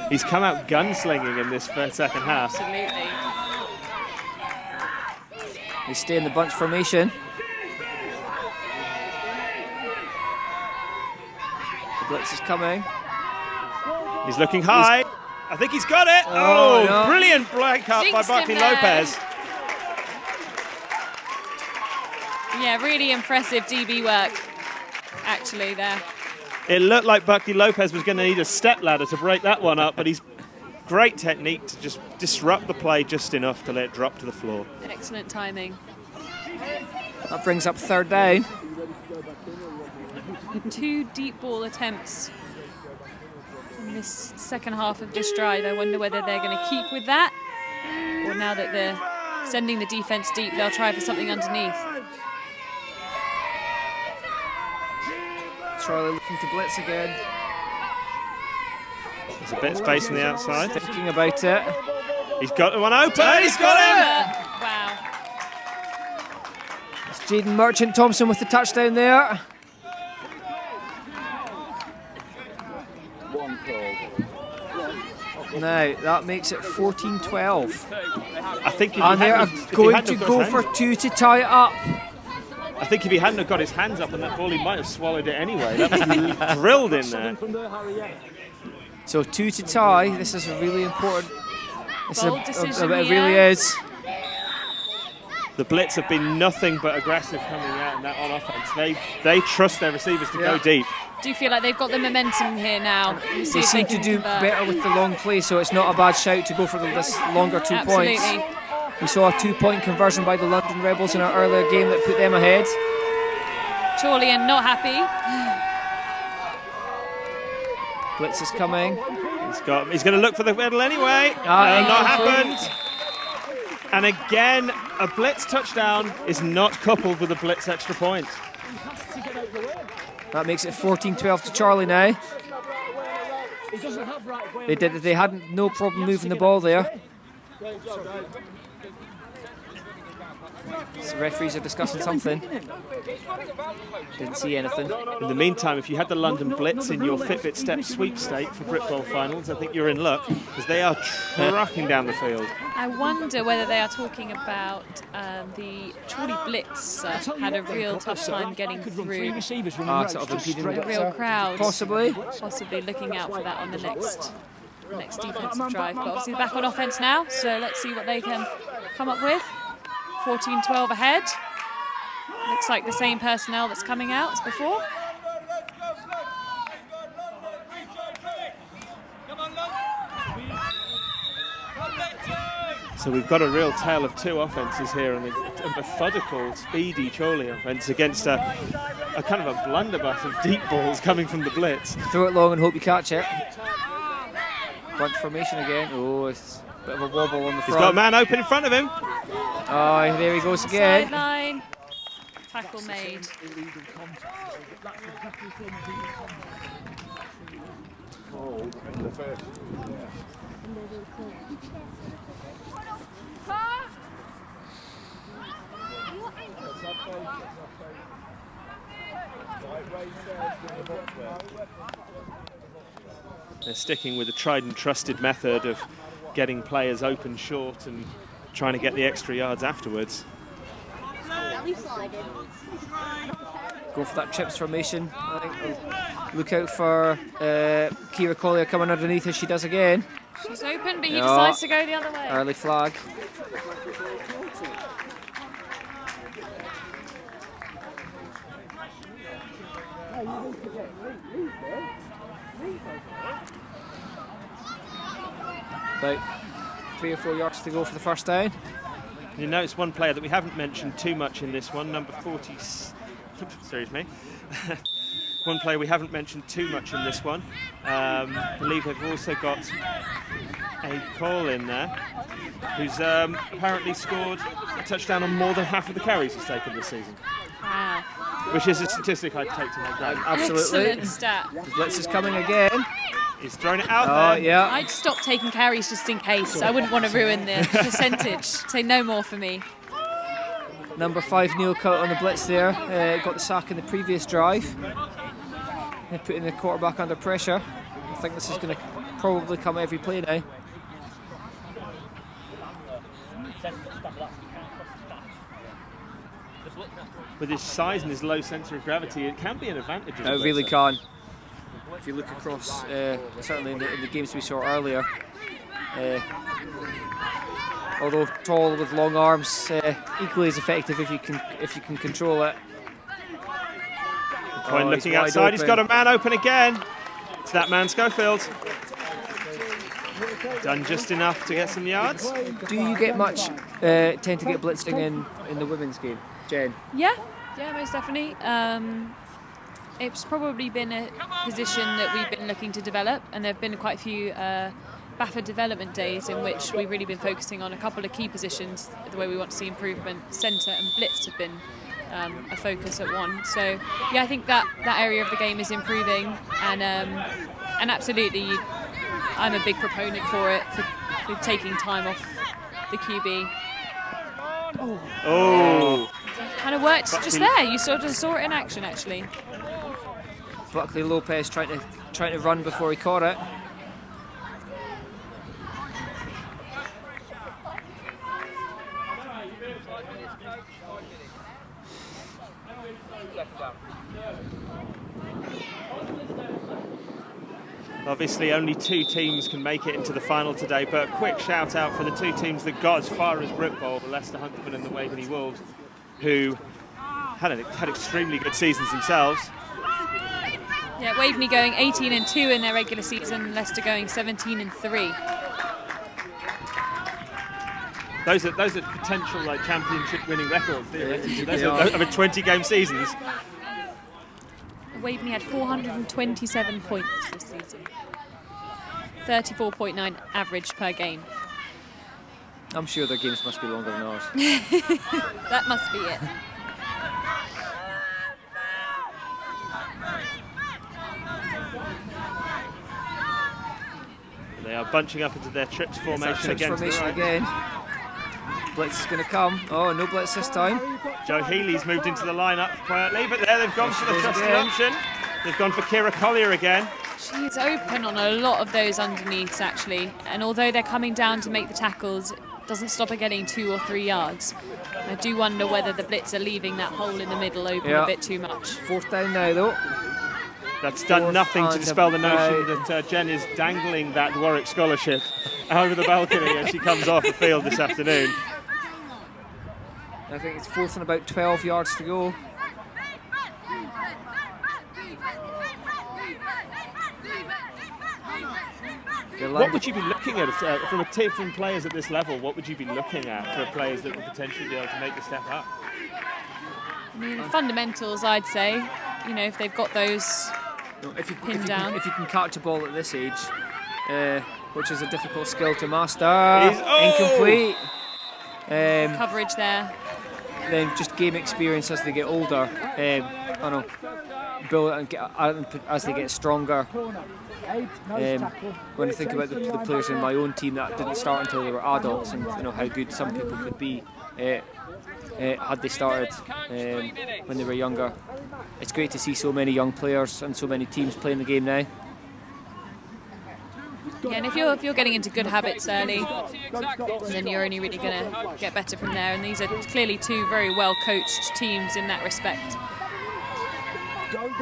Speaker 1: He's come out gunslinging in this second half.
Speaker 3: Absolutely.
Speaker 2: They stay in the bunch formation. The blitz is coming.
Speaker 1: He's looking high. I think he's got it. Oh,
Speaker 2: no.
Speaker 1: Brilliant blank up by
Speaker 3: Jinxed him
Speaker 1: Buckley
Speaker 3: there.
Speaker 1: Lopez.
Speaker 3: Yeah, really impressive DB work, actually, there.
Speaker 1: It looked like Buckley Lopez was going to need a step ladder to break that one up, but he's great technique to just disrupt the play just enough to let it drop to the floor.
Speaker 3: Excellent timing.
Speaker 2: That brings up 3rd down.
Speaker 3: 2 deep ball attempts in this second half of this drive. I wonder whether they're going to keep with that, or now that they're sending the defense deep, they'll try for something underneath.
Speaker 2: Chorley looking to blitz again.
Speaker 1: There's a bit of space on the outside.
Speaker 2: Thinking about it.
Speaker 1: He's got one open. He's got him.
Speaker 3: Wow.
Speaker 2: It's Jaden Merchant Thompson with the touchdown there. Now that makes it 14-12.
Speaker 1: I think if he
Speaker 2: And they're
Speaker 1: hadn't, if he
Speaker 2: going
Speaker 1: hadn't
Speaker 2: to
Speaker 1: have got
Speaker 2: go
Speaker 1: his
Speaker 2: for
Speaker 1: hands-
Speaker 2: 2 to tie it up.
Speaker 1: I think if he hadn't have got his hands up on that ball, he might have swallowed it anyway. That was drilled in there.
Speaker 2: So 2 to tie. This is a really important. This
Speaker 3: Bold
Speaker 2: is
Speaker 3: decision
Speaker 2: it really
Speaker 3: here.
Speaker 2: is.
Speaker 1: The Blitz have been nothing but aggressive coming out in that on offense. They trust their receivers to go deep.
Speaker 3: Do you feel like they've got the momentum here now? We'll see
Speaker 2: They
Speaker 3: if
Speaker 2: seem to
Speaker 3: can
Speaker 2: do
Speaker 3: convert.
Speaker 2: better with the long play, so it's not a bad shout to go for this longer 2 points.
Speaker 3: Absolutely.
Speaker 2: We saw a 2-point conversion by the London Rebels in our earlier game that put them ahead.
Speaker 3: Chorley not happy.
Speaker 2: Blitz is coming.
Speaker 1: He's going to look for the medal anyway. Not
Speaker 2: incomplete.
Speaker 1: happened. And again, a Blitz touchdown is not coupled with a Blitz extra point.
Speaker 2: That makes it 14-12 to Chorley now. They hadn't no problem moving the ball there. So referees are discussing something. Didn't see anything.
Speaker 1: In the meantime, if you had the London Blitz in your Fitbit Step sweepstake for Britbowl finals, I think you're in luck, because they are trucking down the field.
Speaker 3: I wonder whether they are talking about the Chorley Blitz had a real tough time getting through.
Speaker 2: Sort of impeding
Speaker 3: A real crowd.
Speaker 2: Possibly.
Speaker 3: Possibly looking out for that on the next defensive drive. But obviously back on offense now, so let's see what they can come up with. 14-12 ahead. Looks like the same personnel that's coming out as before.
Speaker 1: So we've got a real tale of two offences here, and a methodical, speedy Chorley offence against a kind of a blunderbuss of deep balls coming from the Blitz.
Speaker 2: Throw it long and hope you catch it. Bunch formation again. Oh, it's a bit of a wobble on the front.
Speaker 1: He's got a man open in front of him.
Speaker 2: Oh, there he goes again.
Speaker 3: Sideline. Tackle made.
Speaker 1: They're sticking with the tried and trusted method of getting players open short and trying to get the extra yards afterwards.
Speaker 2: Go for that chips formation. Look out for Kira Collier coming underneath as she does again.
Speaker 3: She's open, but he decides to go the other way.
Speaker 2: Early flag. About 3 or 4 yards to go for the first down.
Speaker 1: You notice one player that we haven't mentioned too much in this one, number 40. Excuse me. One player we haven't mentioned too much in this one. I believe they've also got a call in there, who's apparently scored a touchdown on more than half of the carries he's taken this season.
Speaker 3: Wow.
Speaker 1: Which is a statistic I'd take to my grave.
Speaker 2: Absolutely.
Speaker 3: Excellent stat.
Speaker 2: The Blitz is coming again.
Speaker 1: He's thrown it out there.
Speaker 2: Yeah.
Speaker 3: I'd stop taking carries just in case. I wouldn't want to ruin the percentage. Say no more for me.
Speaker 2: Number 5, Neil Cout on the Blitz there. Got the sack in the previous drive. Putting the quarterback under pressure. I think this is going to probably come every play now.
Speaker 1: With his size and his low centre of gravity, it can be an advantage.
Speaker 2: It really can. If you look across, certainly in the games we saw earlier, although tall with long arms, equally as effective if you can control it.
Speaker 1: Coyne looking outside, he's got a man open again. It's that man Schofield. Done just enough to get some yards.
Speaker 2: Do you get much, tend to get blitzing in the women's game, Jen?
Speaker 3: Yeah, most definitely. It's probably been a position that we've been looking to develop, and there have been quite a few BAFA development days in which we've really been focusing on a couple of key positions, the way we want to see improvement. Centre and Blitz have been a focus at one. So yeah, I think that area of the game is improving, and absolutely, I'm a big proponent for it, for taking time off the QB.
Speaker 1: Oh.
Speaker 3: Kind of worked just there. You sort of saw it in action, actually.
Speaker 2: Buckley Lopez trying to run before he caught it.
Speaker 1: Obviously only 2 teams can make it into the final today, but a quick shout out for the 2 teams that got as far as Britbowl, the Leicester Huntsmen and the Waveney Wolves, who had extremely good seasons themselves.
Speaker 3: Yeah, Waveney going 18-2 in their regular season, Leicester going 17-3.
Speaker 1: Those are potential championship winning records. Those are 20-game seasons.
Speaker 3: Waveney had 427 points this season. 34.9 average per game.
Speaker 2: I'm sure their games must be longer than ours.
Speaker 3: That must be it.
Speaker 1: They are bunching up into their trips formation again.
Speaker 2: Again. Blitz is going to come. Oh, no blitz this time.
Speaker 1: Joe Healy's moved into the lineup quietly, but there they've gone for the trusted option. They've gone for Kira Collier again.
Speaker 3: She's open on a lot of those underneaths, actually. And although they're coming down to make the tackles, it doesn't stop her getting 2 or 3 yards. I do wonder whether the Blitz are leaving that hole in the middle open a bit too much.
Speaker 2: 4th down now, though.
Speaker 1: That's done nothing to dispel the notion that Jen is dangling that Warwick scholarship over the balcony as she comes off the field this afternoon.
Speaker 2: I think it's 4th and about 12 yards to go.
Speaker 1: What would you be looking at from players at this level? What would you be looking at for players that would potentially be able to make the step up?
Speaker 3: I mean, fundamentals, I'd say. You know, if they've got those pinned down.
Speaker 2: If you can catch a ball at this age, which is a difficult skill to master. Incomplete.
Speaker 3: Coverage there.
Speaker 2: Then just game experience as they get older. Build and as they get stronger. When I think about the players in my own team that didn't start until they were adults, and you know how good some people could be had they started when they were younger. It's great to see so many young players and so many teams playing the game now.
Speaker 3: Yeah, and if you're getting into good habits early, then you're only really going to get better from there. And these are clearly two very well coached teams in that respect.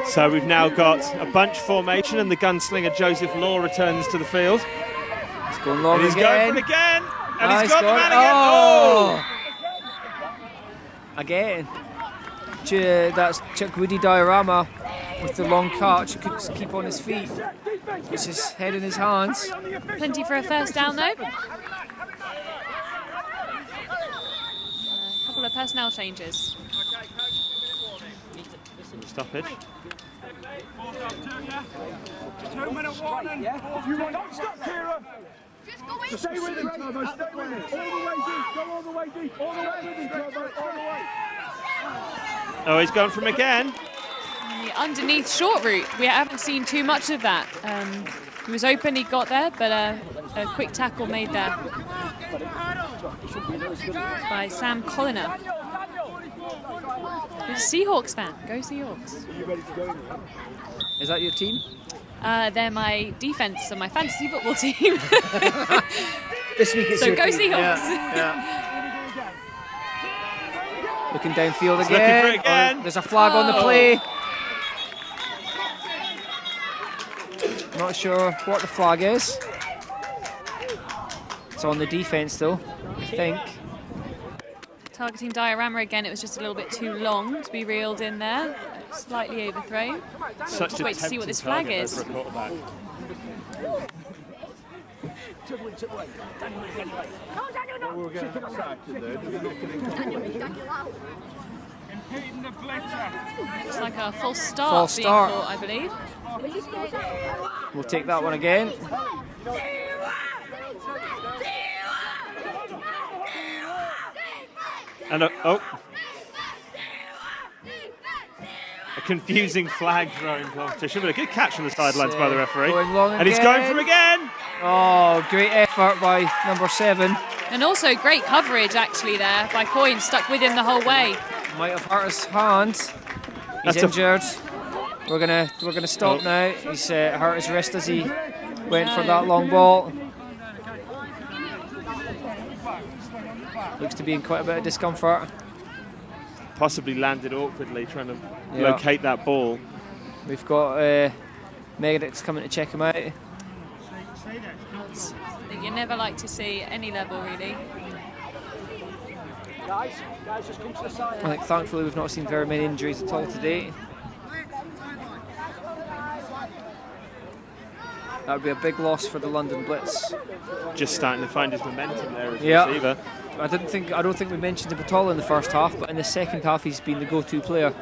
Speaker 1: So we've now got a bunch formation, and the gunslinger Joseph Law returns to the field.
Speaker 2: He's going long
Speaker 1: and he's
Speaker 2: again.
Speaker 1: going for it again, and
Speaker 2: he's
Speaker 1: got the man again.
Speaker 2: Again. That's Chukwudi Diorama with the long catch. He couldn't keep on his feet. It's his head in his hands.
Speaker 3: Plenty for a first down though. A couple of personnel changes.
Speaker 1: Stoppage.
Speaker 6: 2 minute warning. Don't stop, Kieran.
Speaker 5: Stay with him, Turbo, stay with him. All the way deep, go all the way deep. All the way with him, Turbo, all the way.
Speaker 1: Oh, he's gone from again.
Speaker 3: The underneath short route, we haven't seen too much of that. He was open, he got there, but a quick tackle made there by Sam Colliner. He's a Seahawks fan. Go Seahawks.
Speaker 2: Is that your team?
Speaker 3: They're my defense of my fantasy football team.
Speaker 2: This week it's
Speaker 3: so
Speaker 2: your
Speaker 3: go
Speaker 2: team.
Speaker 3: Seahawks.
Speaker 2: Yeah. Looking downfield
Speaker 1: He's
Speaker 2: again.
Speaker 1: looking for it again.
Speaker 2: Oh, there's a flag on the play. Not sure what the flag is. It's on the defense though, I think.
Speaker 3: Targeting Diorama again, it was just a little bit too long to be reeled in there. Slightly overthrown.
Speaker 1: Such
Speaker 3: just wait to see what this flag is.
Speaker 6: Impeding the blitzer.
Speaker 3: It's like a false start
Speaker 2: False
Speaker 3: being
Speaker 2: start.
Speaker 3: caught, I believe.
Speaker 2: We'll take that one again.
Speaker 1: And a confusing flag throwing competition, but a good catch from the sidelines by the referee. And he's going from again.
Speaker 2: Oh, great effort by number 7.
Speaker 3: And also great coverage actually there by Coyne, stuck with him the whole way.
Speaker 2: Might have hurt his hand. He's injured. We're gonna stop now. He's hurt his wrist as he went for that long ball. Looks to be in quite a bit of discomfort.
Speaker 1: Possibly landed awkwardly trying to locate that ball.
Speaker 2: We've got medics coming to check him out.
Speaker 3: That you never like to see at any level, really.
Speaker 2: I think thankfully we've not seen very many injuries at all today. That would be a big loss for the London Blitz.
Speaker 1: Just starting to find his momentum there as receiver.
Speaker 2: I don't think we mentioned him at all in the first half, but in the second half he's been the go-to player.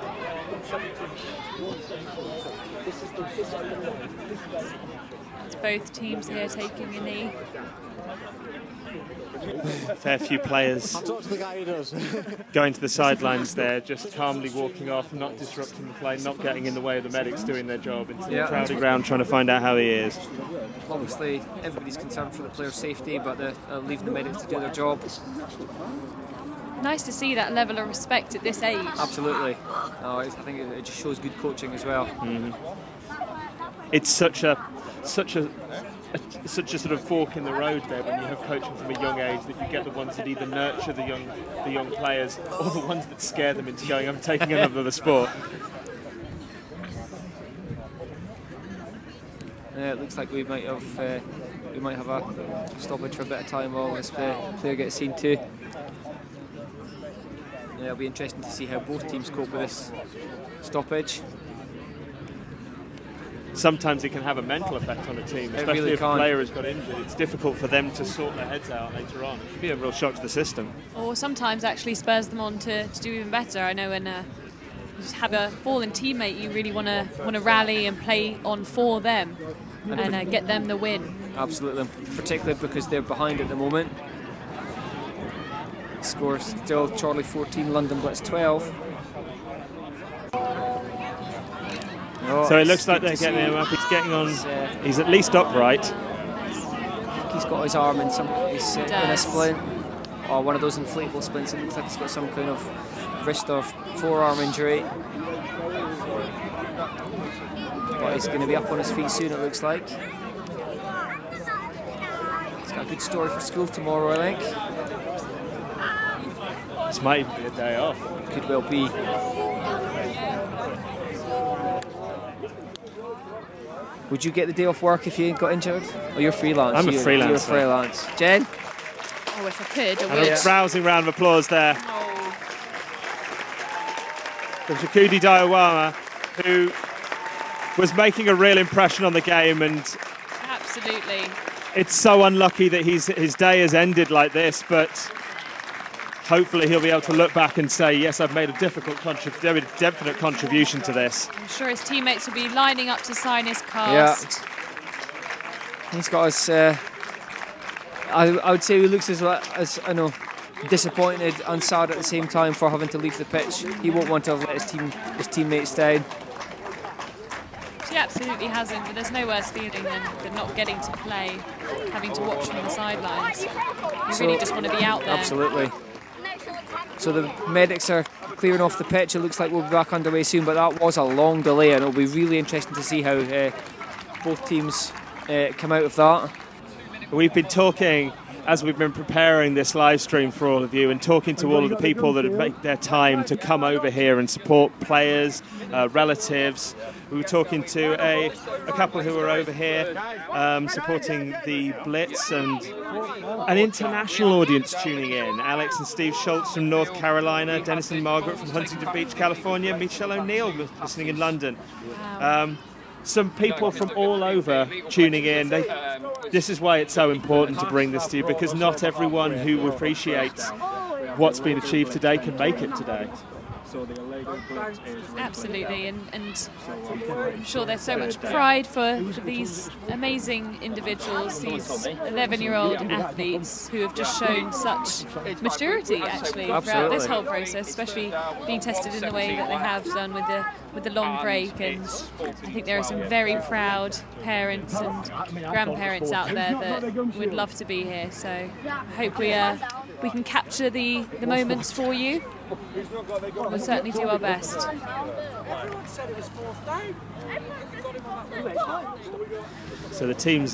Speaker 3: It's both teams here taking a knee.
Speaker 1: A fair few players going to the sidelines there, just calmly walking off, not disrupting the play, not getting in the way of the medics doing their job into the crowded ground, trying to find out how he is.
Speaker 2: Obviously, everybody's concerned for the player's safety, but they're leaving the medics to do their job.
Speaker 3: Nice to see that level of respect at this age.
Speaker 2: Absolutely. No, I think it just shows good coaching as well.
Speaker 1: It's such a sort of fork in the road there when you have coaching from a young age, that you get the ones that either nurture the young players or the ones that scare them into going, I'm taking another sport.
Speaker 2: It looks like we might have a stoppage for a bit of time while this player gets seen too. It'll be interesting to see how both teams cope with this stoppage.
Speaker 1: sometimes it can have a mental effect on a team, especially
Speaker 2: really
Speaker 1: if a
Speaker 2: can.
Speaker 1: player has got injured. It's difficult for them to sort their heads out later on. It could be a real shock to the system.
Speaker 3: Or sometimes actually spurs them on to do even better. I know when you just have a fallen teammate, you really want to rally and play on for them and get them the win.
Speaker 2: Absolutely, particularly because they're behind at the moment. Score still Chorley 14, London Blitz 12. Oh,
Speaker 1: So it looks like they're getting him up. He's getting on. He's at least upright.
Speaker 2: He's got his arm in he's in a splint, or one of those inflatable splints. It looks like he's got some kind of wrist or forearm injury. But he's going to be up on his feet soon, it looks like. He's got a good story for school tomorrow, I think.
Speaker 1: This might even be a day off.
Speaker 2: Could well be. Would you get the day off work if you got injured? Or you're freelance?
Speaker 1: I'm a freelancer.
Speaker 2: You're freelance. Jen?
Speaker 3: Oh, if I could, I
Speaker 1: And
Speaker 3: would.
Speaker 1: a rousing round of applause there from Shakudi Diawama, who was making a real impression on the game, and
Speaker 3: Absolutely.
Speaker 1: it's so unlucky that his day has ended like this, but hopefully he'll be able to look back and say, yes, I've made a definite contribution to this.
Speaker 3: I'm sure his teammates will be lining up to sign his cast.
Speaker 2: Yeah. He's got his... I would say he looks as I know, disappointed and sad at the same time for having to leave the pitch. He won't want to let his teammates down.
Speaker 3: She absolutely hasn't, but there's no worse feeling than not getting to play, having to watch from the sidelines. You really just want to be out there.
Speaker 2: Absolutely. So the medics are clearing off the pitch. It looks like we'll be back underway soon, but that was a long delay, and it'll be really interesting to see how both teams come out of that.
Speaker 1: We've been talking, as we've been preparing this live stream for all of you, and talking to all of the people that have made their time to come over here and support players, relatives. We were talking to a couple who were over here supporting the Blitz, and an international audience tuning in. Alex and Steve Schultz from North Carolina, Dennis and Margaret from Huntington Beach, California, Michelle O'Neill listening in London. Some people from all over tuning in. This is why it's so important to bring this to you, because not everyone who appreciates what's been achieved today can make it today.
Speaker 3: Absolutely, and I'm sure there's so much pride for these amazing individuals, these 11-year-old athletes who have just shown such maturity actually throughout this whole process, especially being tested in the way that they have done with the long break. And I think there are some very proud parents and grandparents out there that would love to be here. So I hope we can capture the moments for you. We'll certainly do our best.
Speaker 1: So the teams,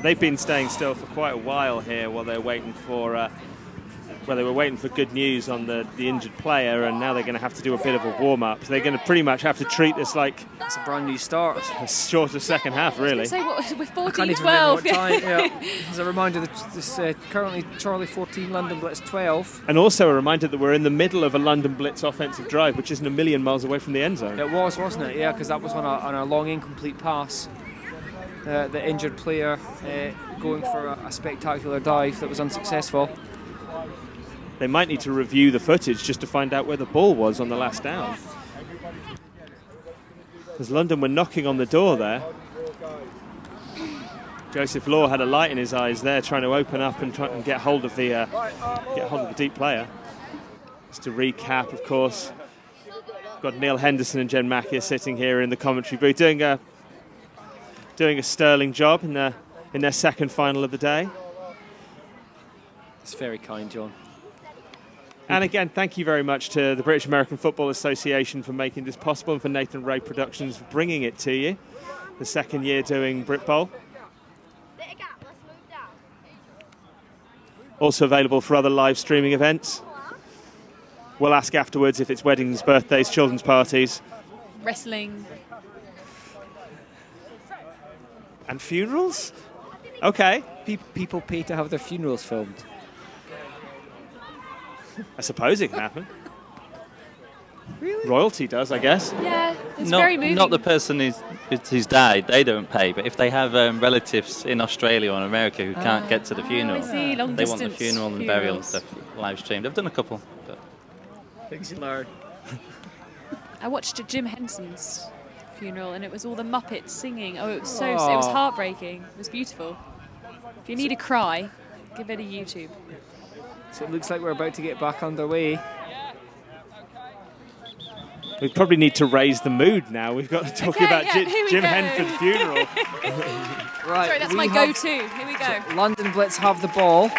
Speaker 1: they've been staying still for quite a while here while they're waiting for, they were waiting for good news on the injured player, and now they're going to have to do a bit of a warm-up. So they're going to pretty much have to treat this like
Speaker 2: it's a brand new start.
Speaker 1: A shorter second half, really.
Speaker 3: So what, we're
Speaker 2: 14-12.
Speaker 3: Yeah.
Speaker 2: As a reminder that this currently Chorley 14, London Blitz 12.
Speaker 1: And also a reminder that we're in the middle of a London Blitz offensive drive, which isn't a million miles away from the end zone.
Speaker 2: It was, wasn't it? Yeah, because that was on a long incomplete pass. The injured player going for a spectacular dive that was unsuccessful.
Speaker 1: They might need to review the footage just to find out where the ball was on the last down. Because London were knocking on the door there. Joseph Law had a light in his eyes there, trying to open up and try and get hold of the deep player. Just to recap, of course, we've got Neil Henderson and Jen Macchia sitting here in the commentary booth, doing a sterling job in their second final of the day.
Speaker 2: It's very kind, John.
Speaker 1: And again, thank you very much to the British American Football Association for making this possible, and for Nathan Rae Productions for bringing it to you. The second year doing Britbowl. Also available for other live streaming events. We'll ask afterwards if it's weddings, birthdays, children's parties.
Speaker 3: Wrestling.
Speaker 1: And funerals? Okay.
Speaker 2: People pay to have their funerals filmed.
Speaker 1: I suppose it can happen. royalty does, I guess.
Speaker 3: Yeah, it's very moving.
Speaker 7: Not the person who's died, they don't pay, but if they have relatives in Australia or in America who can't get to the funeral,
Speaker 3: I see, long
Speaker 7: they want the
Speaker 3: distance
Speaker 7: funeral and burial and
Speaker 3: funerals.
Speaker 7: stuff live streamed. I've done a couple. But
Speaker 2: Thanks, Larry.
Speaker 3: I watched Jim Henson's funeral and it was all the Muppets singing. Oh, it was it was heartbreaking. It was beautiful. If you need a cry, give it a YouTube.
Speaker 2: So it looks like we're about to get back underway.
Speaker 1: We probably need to raise the mood now. We've got to talk about Jim Henford's funeral.
Speaker 2: Right,
Speaker 3: Sorry, that's my go-to. Here we go.
Speaker 2: London Blitz have the ball.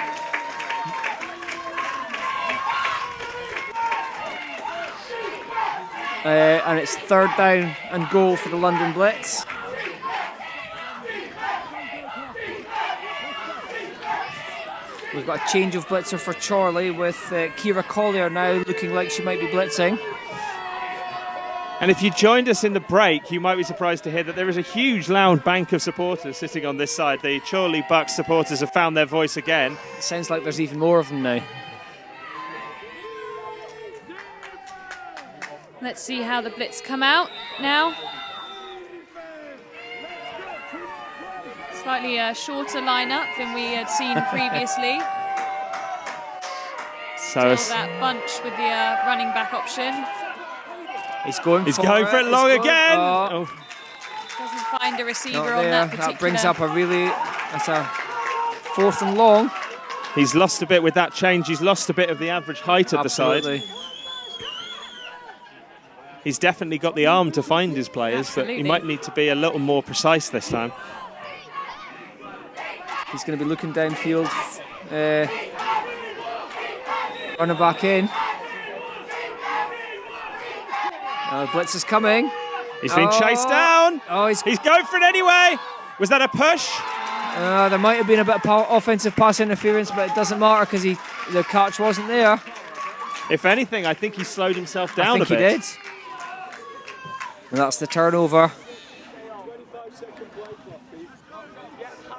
Speaker 2: And it's 3rd down and goal for the London Blitz. We've got a change of blitzer for Chorley with Kira Collier now looking like she might be blitzing.
Speaker 1: And if you joined us in the break, you might be surprised to hear that there is a huge loud bank of supporters sitting on this side. The Chorley Bucs supporters have found their voice again.
Speaker 2: It sounds like there's even more of them now.
Speaker 3: Let's see how the Blitz come out now. Slightly shorter lineup than we had seen previously.
Speaker 1: So
Speaker 3: Still that bunch with the running back option.
Speaker 2: He's going
Speaker 1: for it long again.
Speaker 2: Oh.
Speaker 3: Doesn't find a receiver
Speaker 2: Not
Speaker 3: on
Speaker 2: there.
Speaker 3: that particular.
Speaker 2: That brings up that's a 4th and long.
Speaker 1: He's lost a bit with that change. He's lost a bit of the average height at
Speaker 2: Absolutely.
Speaker 1: the side. He's definitely got the arm to find his players,
Speaker 3: Absolutely.
Speaker 1: but he might need to be a little more precise this time.
Speaker 2: He's going to be looking downfield, running back in. Blitz is coming.
Speaker 1: He's been chased down.
Speaker 2: Oh,
Speaker 1: He's going for it anyway. Was that a push?
Speaker 2: There might have been a bit of offensive pass interference, but it doesn't matter because the catch wasn't there.
Speaker 1: If anything, I think he slowed himself down a bit.
Speaker 2: I think he did. And that's the turnover.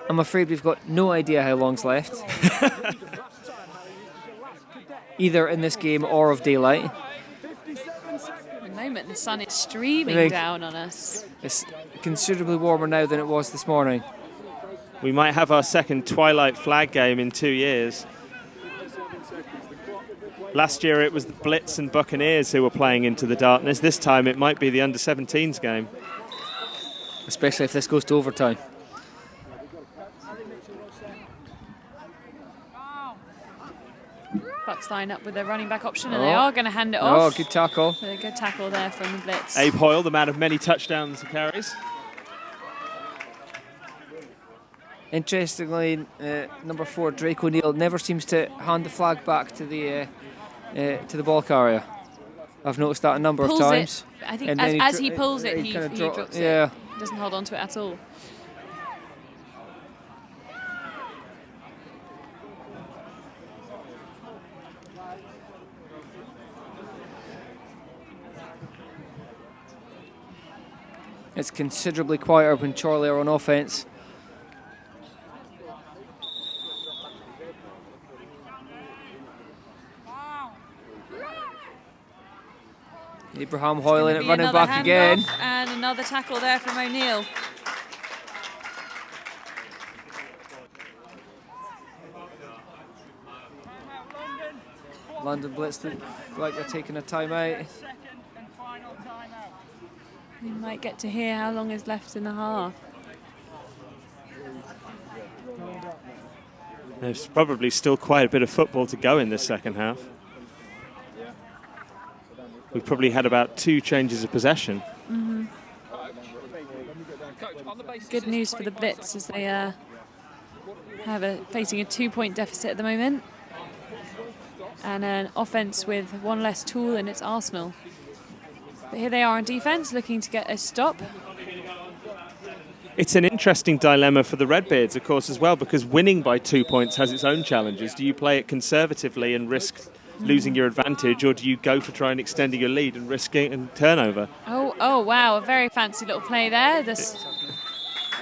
Speaker 2: I'm afraid we've got no idea how long's left. Either in this game or of daylight.
Speaker 3: At the moment, the sun is streaming down on us.
Speaker 2: It's considerably warmer now than it was this morning.
Speaker 1: We might have our second twilight flag game in 2 years. Last year it was the Blitz and Buccaneers who were playing into the darkness. This time it might be the under-17s game.
Speaker 2: Especially if this goes to overtime.
Speaker 3: Bucks line up with their running back option, and they are going to hand it off.
Speaker 2: Oh, good tackle.
Speaker 3: A good tackle there from the Blitz.
Speaker 1: Abe Hoyle, the man of many touchdowns and carries.
Speaker 2: Interestingly, number 4, Drake O'Neill, never seems to hand the flag back to the ball carrier. I've noticed that a number of times.
Speaker 3: I think as he pulls it, he drops it.
Speaker 2: Yeah.
Speaker 3: He doesn't hold on to it at all.
Speaker 2: It's considerably quieter when Chorley are on offense. Abraham Hoyle in it, running back again.
Speaker 3: And another tackle there from O'Neill.
Speaker 2: London Blitz look like they're taking a timeout.
Speaker 3: We might get to hear how long is left in the half.
Speaker 1: There's probably still quite a bit of football to go in this second half. We've probably had about 2 changes of possession.
Speaker 3: Mm-hmm. Good news for the Blitz as they have facing a 2-point deficit at the moment. And an offense with one less tool in its arsenal. But here they are on defense, looking to get a stop.
Speaker 1: It's an interesting dilemma for the Redbeards, of course, as well, because winning by 2 points has its own challenges. Do you play it conservatively and risk losing your advantage, or do you go for trying extending your lead and risking a turnover?
Speaker 3: Oh, wow, a very fancy little play there. This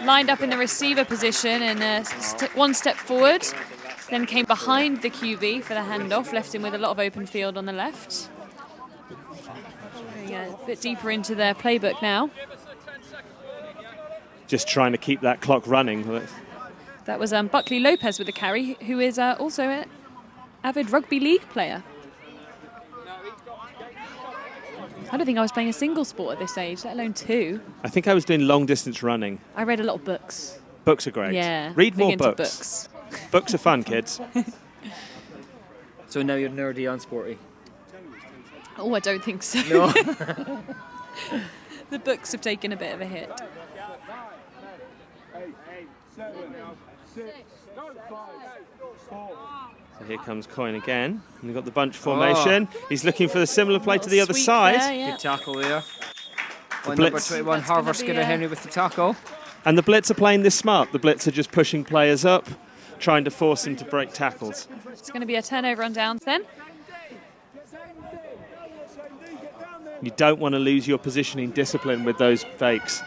Speaker 3: lined up in the receiver position and one step forward, then came behind the QB for the handoff, left him with a lot of open field on the left. Getting a bit deeper into their playbook now.
Speaker 1: Just trying to keep that clock running.
Speaker 3: That was Buckley Lopez with the carry, who is also an avid rugby league player. I don't think I was playing a single sport at this age, let alone two.
Speaker 1: I think I was doing long distance running.
Speaker 3: I read a lot of books.
Speaker 1: Books are great.
Speaker 3: Yeah.
Speaker 1: Read more
Speaker 3: into
Speaker 1: books. Books are fun, kids.
Speaker 2: So now you're nerdy and sporty.
Speaker 3: Oh, I don't think so.
Speaker 2: No.
Speaker 3: The books have taken a bit of a hit.
Speaker 5: 8, 7, 6, 5, 4.
Speaker 1: So here comes Coyne again. And we've got the bunch formation. He's looking for the similar play to the other
Speaker 3: Sweep
Speaker 1: side.
Speaker 3: there, yeah.
Speaker 2: Good tackle there. Number
Speaker 1: Blitz.
Speaker 2: 21,
Speaker 3: That's gonna
Speaker 2: Harvard
Speaker 3: be,
Speaker 2: Skinner Henry with the tackle.
Speaker 1: And the Blitz are playing this smart. The Blitz are just pushing players up, trying to force them to break tackles.
Speaker 3: It's going to be a turnover on downs then.
Speaker 1: You don't want to lose your positioning discipline with those fakes.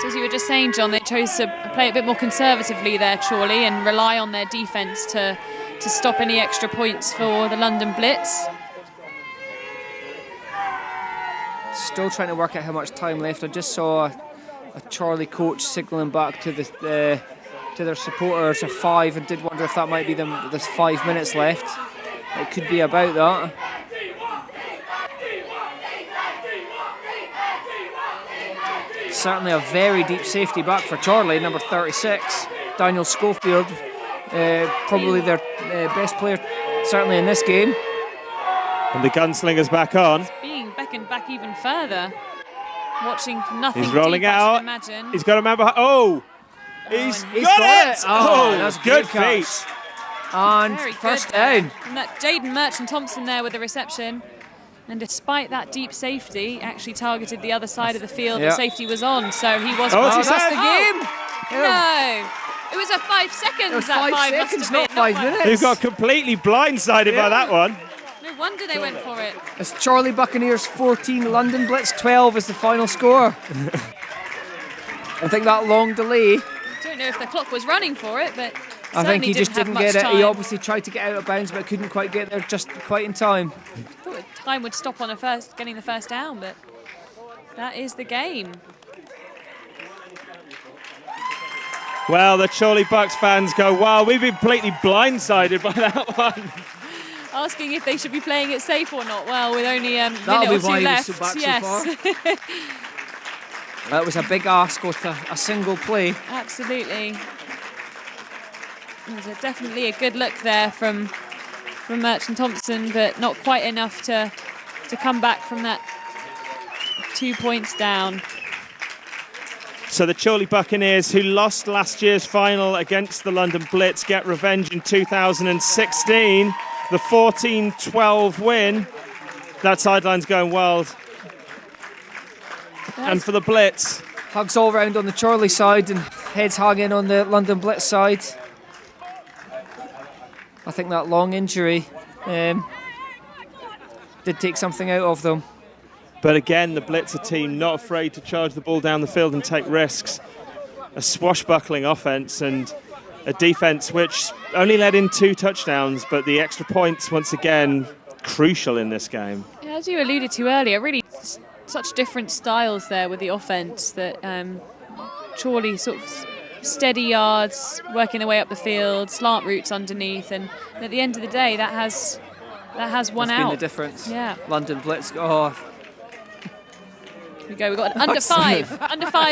Speaker 3: So as you were just saying, John, they chose to play a bit more conservatively there, Chorley, and rely on their defence to stop any extra points for the London Blitz.
Speaker 2: Still trying to work out how much time left. I just saw a Chorley coach signalling back to their supporters a 5, and did wonder if that might be them. There's 5 minutes left. It could be about that. Certainly a very deep safety back for Chorley, number 36, Daniel Schofield, probably their best player, certainly in this game.
Speaker 1: And the gunslinger's back on.
Speaker 3: Being beckoned back even further. Watching for nothing.
Speaker 1: He's rolling
Speaker 3: deep, I
Speaker 1: out.
Speaker 3: should imagine.
Speaker 1: He's got a man behind. Oh! He's
Speaker 3: and
Speaker 1: got it!
Speaker 2: Oh, that's
Speaker 1: good
Speaker 2: catch.
Speaker 1: feet.
Speaker 2: And
Speaker 3: Very
Speaker 2: first
Speaker 3: good there.
Speaker 2: down.
Speaker 3: And that Jaden Merchant-Thompson there with the reception. And despite that deep safety, actually targeted the other side of the field.
Speaker 2: Yeah.
Speaker 3: The safety was on, so he was.
Speaker 1: Oh,
Speaker 2: That's the
Speaker 1: Oh.
Speaker 2: game.
Speaker 3: No, it was a 5 seconds.
Speaker 2: It was
Speaker 3: that
Speaker 2: 5
Speaker 3: must have
Speaker 2: seconds,
Speaker 3: been,
Speaker 2: not 5 minutes.
Speaker 1: They've got completely blindsided by that one.
Speaker 3: No wonder they went for it.
Speaker 2: It's Chorley Buccaneers 14, London Blitz 12 is the final score. I think that long delay,
Speaker 3: I don't know if the clock was running for it, but
Speaker 2: I think he just
Speaker 3: have
Speaker 2: didn't
Speaker 3: much
Speaker 2: get it.
Speaker 3: time.
Speaker 2: He obviously tried to get out of bounds but couldn't quite get there just quite in time.
Speaker 3: Thought time would stop on getting the first down, but that is the game.
Speaker 1: Well, the Chorley Bucs fans go, wow, we've been completely blindsided by that one.
Speaker 3: Asking if they should be playing it safe or not. Well, with only a minute
Speaker 2: That'll
Speaker 3: or
Speaker 2: be
Speaker 3: two
Speaker 2: why he was
Speaker 3: left.
Speaker 2: so back so
Speaker 3: Yes,
Speaker 2: That was a big ask with a single play.
Speaker 3: absolutely. It was definitely a good look there from Merchant-Thompson, but not quite enough to come back from that 2 points down.
Speaker 1: So the Chorley Buccaneers, who lost last year's final against the London Blitz, get revenge in 2016. The 14-12 win. That sideline's going wild. And for the Blitz,
Speaker 2: Hugs all round on the Chorley side and heads hanging on the London Blitz side. I think that long injury did take something out of them.
Speaker 1: but again, the Blitzer team not afraid to charge the ball down the field and take risks. A swashbuckling offense and a defense which only led in 2 touchdowns, but the extra points, once again, crucial in this game.
Speaker 3: Yeah, as you alluded to earlier, really such different styles there with the offense that Chorley sort of steady yards, working their way up the field, slant routes underneath, and at the end of the day, that has won
Speaker 2: That's
Speaker 3: out.
Speaker 2: been the difference.
Speaker 3: Yeah.
Speaker 2: London Blitz. Oh,
Speaker 3: Here we go. We've got an under 5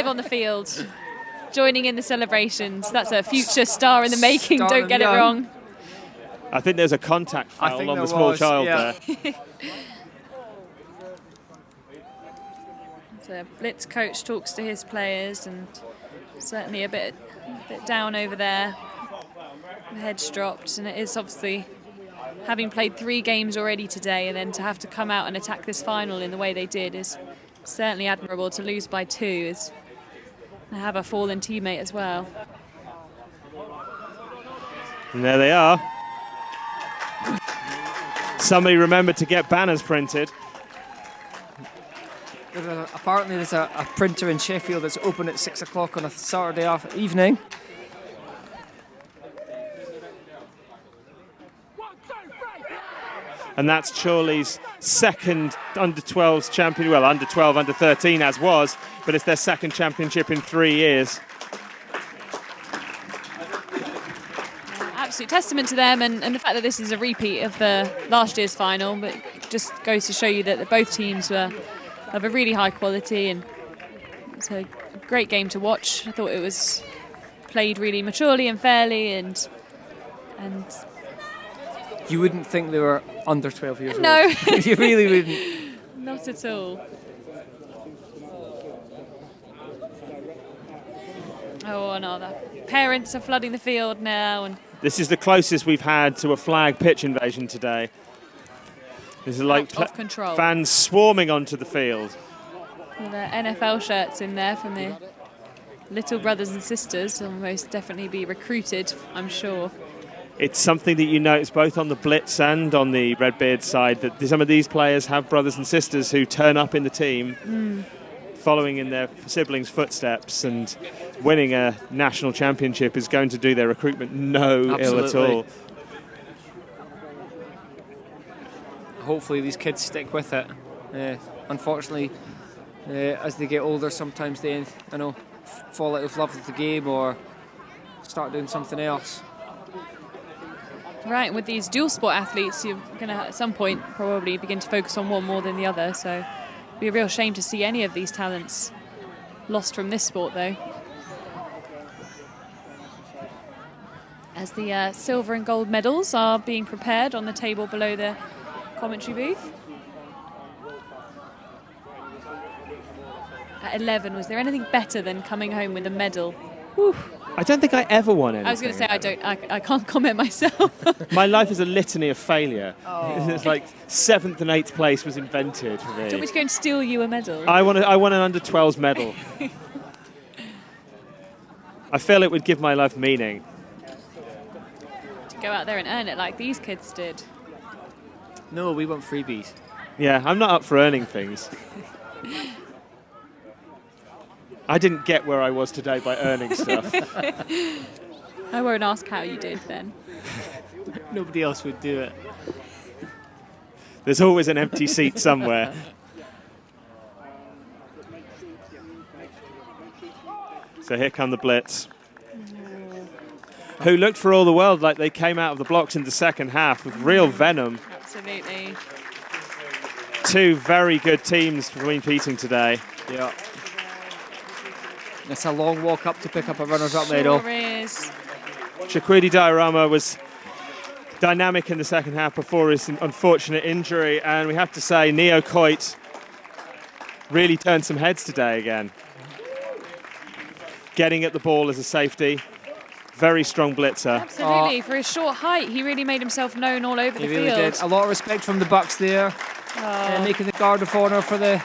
Speaker 3: on the field, joining in the celebrations. That's a future star in the making.
Speaker 2: Start
Speaker 3: Don't
Speaker 2: them
Speaker 3: get it
Speaker 2: young.
Speaker 3: wrong.
Speaker 1: I think there's a contact
Speaker 2: I
Speaker 1: foul
Speaker 2: think
Speaker 1: on
Speaker 2: there
Speaker 1: the small
Speaker 2: was,
Speaker 1: child
Speaker 2: yeah.
Speaker 1: there.
Speaker 3: So Blitz coach talks to his players, and certainly a bit down over there. The head's dropped, and it is obviously, having played 3 games already today, and then to have to come out and attack this final in the way they did is certainly admirable. To lose by 2 is to have a fallen teammate as well.
Speaker 1: And there they are. Somebody remembered to get banners printed.
Speaker 2: Apparently there's a printer in Sheffield that's open at 6 o'clock on a Saturday evening.
Speaker 1: And that's Chorley's second under-12s champion, well, under-12, under-13 as was, but it's their second championship in 3 years.
Speaker 3: Absolute testament to them, and the fact that this is a repeat of the last year's final, but it just goes to show you that both teams were of a really high quality, and it's a great game to watch. I thought it was played really maturely and fairly, and
Speaker 2: you wouldn't think they were under 12 years
Speaker 3: no.
Speaker 2: old. You really wouldn't.
Speaker 3: Not at all. Oh no, the parents are flooding the field now, and
Speaker 1: this is the closest we've had to a flag pitch invasion today. There's like
Speaker 3: out of control.
Speaker 1: Fans swarming onto the field.
Speaker 3: With their NFL shirts in there from the little brothers and sisters, will most definitely be recruited, I'm sure.
Speaker 1: It's something that you notice both on the Blitz and on the Redbeard side, that some of these players have brothers and sisters who turn up in the team, following in their siblings' footsteps, and winning a national championship is going to do their recruitment no ill at all.
Speaker 2: Hopefully these kids stick with it. Unfortunately, as they get older, sometimes they fall out of love with the game or start doing something else.
Speaker 3: Right, with these dual sport athletes, you're going to at some point probably begin to focus on one more than the other, so it'd be a real shame to see any of these talents lost from this sport, though. As the silver and gold medals are being prepared on the table below the commentary booth. At 11, was there anything better than coming home with a medal? Whew.
Speaker 1: I don't think I ever won anything.
Speaker 3: I was going to say I can't comment myself.
Speaker 1: My life is a litany of failure. It's like 7th and 8th place was invented for me.
Speaker 3: Do you want me to go and steal you a medal?
Speaker 1: I won an under-12s medal. I feel it would give my life meaning.
Speaker 3: To go out there and earn it like these kids did.
Speaker 2: No, we want freebies.
Speaker 1: Yeah, I'm not up for earning things. I didn't get where I was today by earning stuff.
Speaker 3: I won't ask how you did then.
Speaker 2: Nobody else would do it.
Speaker 1: There's always an empty seat somewhere. So here come the Blitz, who looked for all the world like they came out of the blocks in the second half with real venom.
Speaker 3: Absolutely.
Speaker 1: Two very good teams competing today.
Speaker 2: Yeah. It's a long walk up to pick up a runners-up medal.
Speaker 3: Sure is.
Speaker 1: Shaquidi Diorama was dynamic in the second half before his unfortunate injury, and we have to say Neo Coit really turned some heads today again. Getting at the ball as a safety, very strong blitzer.
Speaker 3: Absolutely, for his short height, he really made himself known all over the
Speaker 2: He really
Speaker 3: field.
Speaker 2: did. A lot of respect from the Bucs there, making the guard of honour for the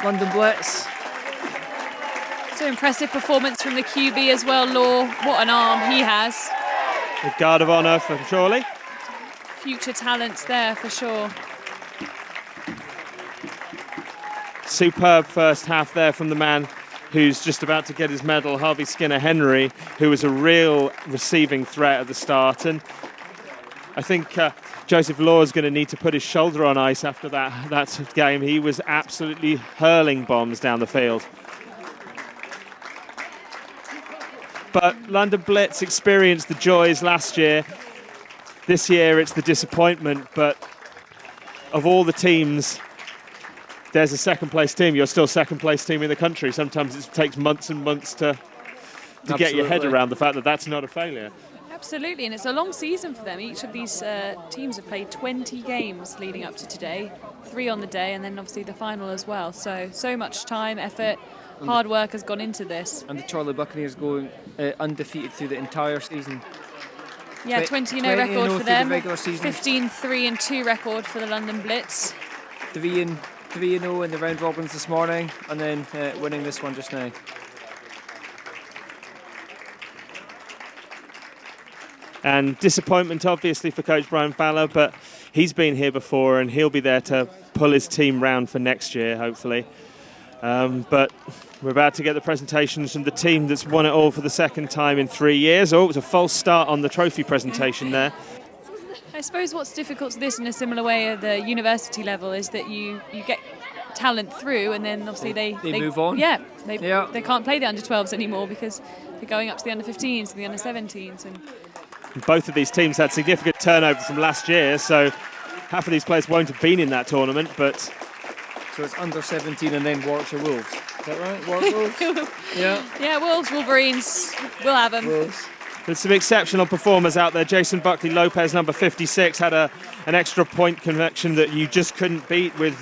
Speaker 2: London Blitz.
Speaker 3: So impressive performance from the QB as well, Law. What an arm he has.
Speaker 1: The guard of honour for Chorley.
Speaker 3: Future talents there for sure.
Speaker 1: Superb first half there from the man who's just about to get his medal, Harvey Skinner-Henry, who was a real receiving threat at the start. And I think Joseph Law is going to need to put his shoulder on ice after that game. He was absolutely hurling bombs down the field. But London Blitz experienced the joys last year. This year it's the disappointment, but of all the teams, there's a second place team. You're still second place team in the country. Sometimes it takes months and months to get your head around the fact that that's not a failure.
Speaker 3: Absolutely, and it's a long season for them. Each of these teams have played 20 games leading up to today, 3 on the day, and then obviously the final as well. So much time, effort, hard work has gone into this.
Speaker 2: And the Chorley Buccaneers going undefeated through the entire season.
Speaker 3: Yeah, 20-0 record for them.
Speaker 2: 15-3-2
Speaker 3: record for the London Blitz.
Speaker 2: 3-0 in the round robins this morning, and then winning this one just now.
Speaker 1: And disappointment, obviously, for Coach Brian Fowler, but he's been here before and he'll be there to pull his team round for next year, hopefully. But we're about to get the presentations from the team that's won it all for the second time in 3 years. Oh, it was a false start on the trophy presentation there.
Speaker 3: I suppose what's difficult to this in a similar way at the university level is that you get talent through, and then obviously they
Speaker 2: move on.
Speaker 3: Yeah, they can't play the under-12s anymore because they're going up to the under-15s and the under-17s. And
Speaker 1: both of these teams had significant turnover from last year, so half of these players won't have been in that tournament, but...
Speaker 2: So it's under-17 and then Warwickshire Wolves. Is that right? Warwick Wolves?
Speaker 3: Yeah, Wolves, Wolverines, we'll have them.
Speaker 2: Wolves.
Speaker 1: There's some exceptional performers out there. Jason Buckley-Lopez, number 56, had an extra point connection that you just couldn't beat with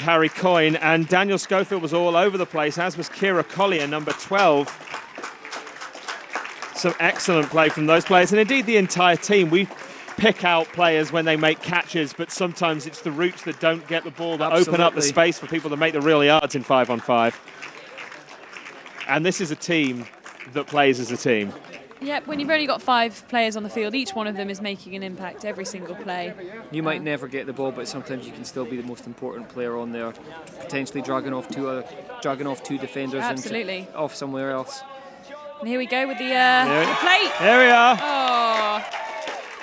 Speaker 1: Harry Coyne, and Daniel Schofield was all over the place, as was Kira Collier, number 12. Some excellent play from those players, and indeed the entire team. We pick out players when they make catches, but sometimes it's the roots that don't get the ball that open up the space for people to make the real yards in 5-on-5. And this is a team that plays as a team.
Speaker 3: Yep, when you've only got 5 players on the field, each one of them is making an impact every single play.
Speaker 2: You might never get the ball, but sometimes you can still be the most important player on there, potentially dragging off two defenders
Speaker 3: Absolutely.
Speaker 2: and off somewhere else.
Speaker 3: And here we go with the plate.
Speaker 1: There we are.
Speaker 3: Oh.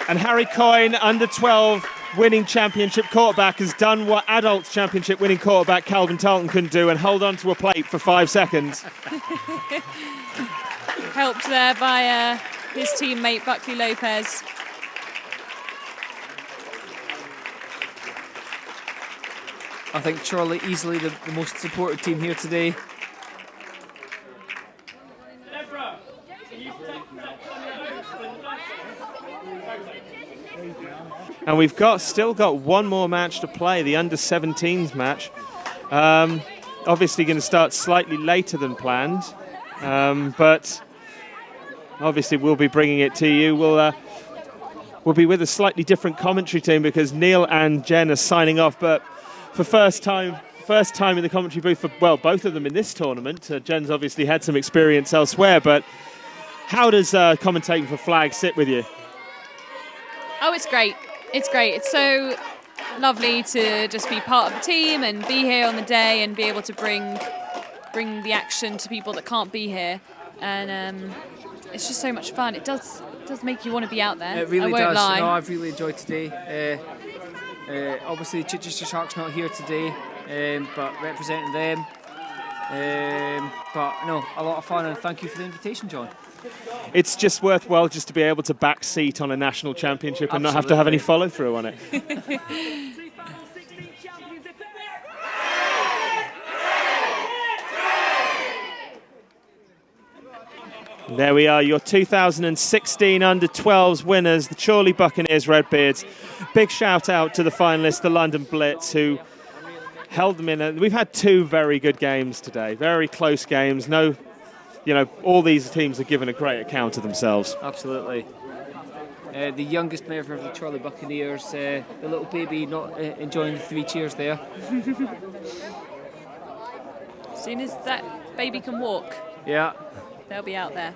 Speaker 1: And Harry Coyne, under 12 winning championship quarterback, has done what adult championship winning quarterback Calvin Tarleton couldn't do, and hold on to a plate for 5 seconds.
Speaker 3: Helped there by his teammate Buckley-Lopez.
Speaker 2: I think Chorley easily the most supported team here today.
Speaker 1: And we've still got one more match to play, the under-17s match. Obviously going to start slightly later than planned, but obviously we'll be bringing it to you. We'll be with a slightly different commentary team because Neil and Jen are signing off, but for first time in the commentary booth for, well, both of them in this tournament. Jen's obviously had some experience elsewhere, but how does commentating for flag sit with you?
Speaker 3: Oh, it's great. It's great. It's so lovely to just be part of the team and be here on the day and be able to bring the action to people that can't be here. And it's just so much fun. It does make you want to be out there.
Speaker 2: It really
Speaker 3: I won't
Speaker 2: does.
Speaker 3: lie.
Speaker 2: No, I've really enjoyed today. Obviously, Chichester Sharks not here today, but representing them. But no, a lot of fun, and thank you for the invitation, John.
Speaker 1: It's just worthwhile just to be able to back seat on a national championship and not have to have any follow through on it. There we are, your 2016 under-12s winners, the Chorley Buccaneers Redbeards. Big shout out to the finalists, the London Blitz, who held them in. We've had 2 very good games today, very close games. No, all these teams have given a great account of themselves.
Speaker 2: Absolutely. The youngest member of the Chorley Buccaneers, the little baby not enjoying the 3 cheers there.
Speaker 3: As soon as that baby can walk,
Speaker 2: Yeah.
Speaker 3: they'll be out there.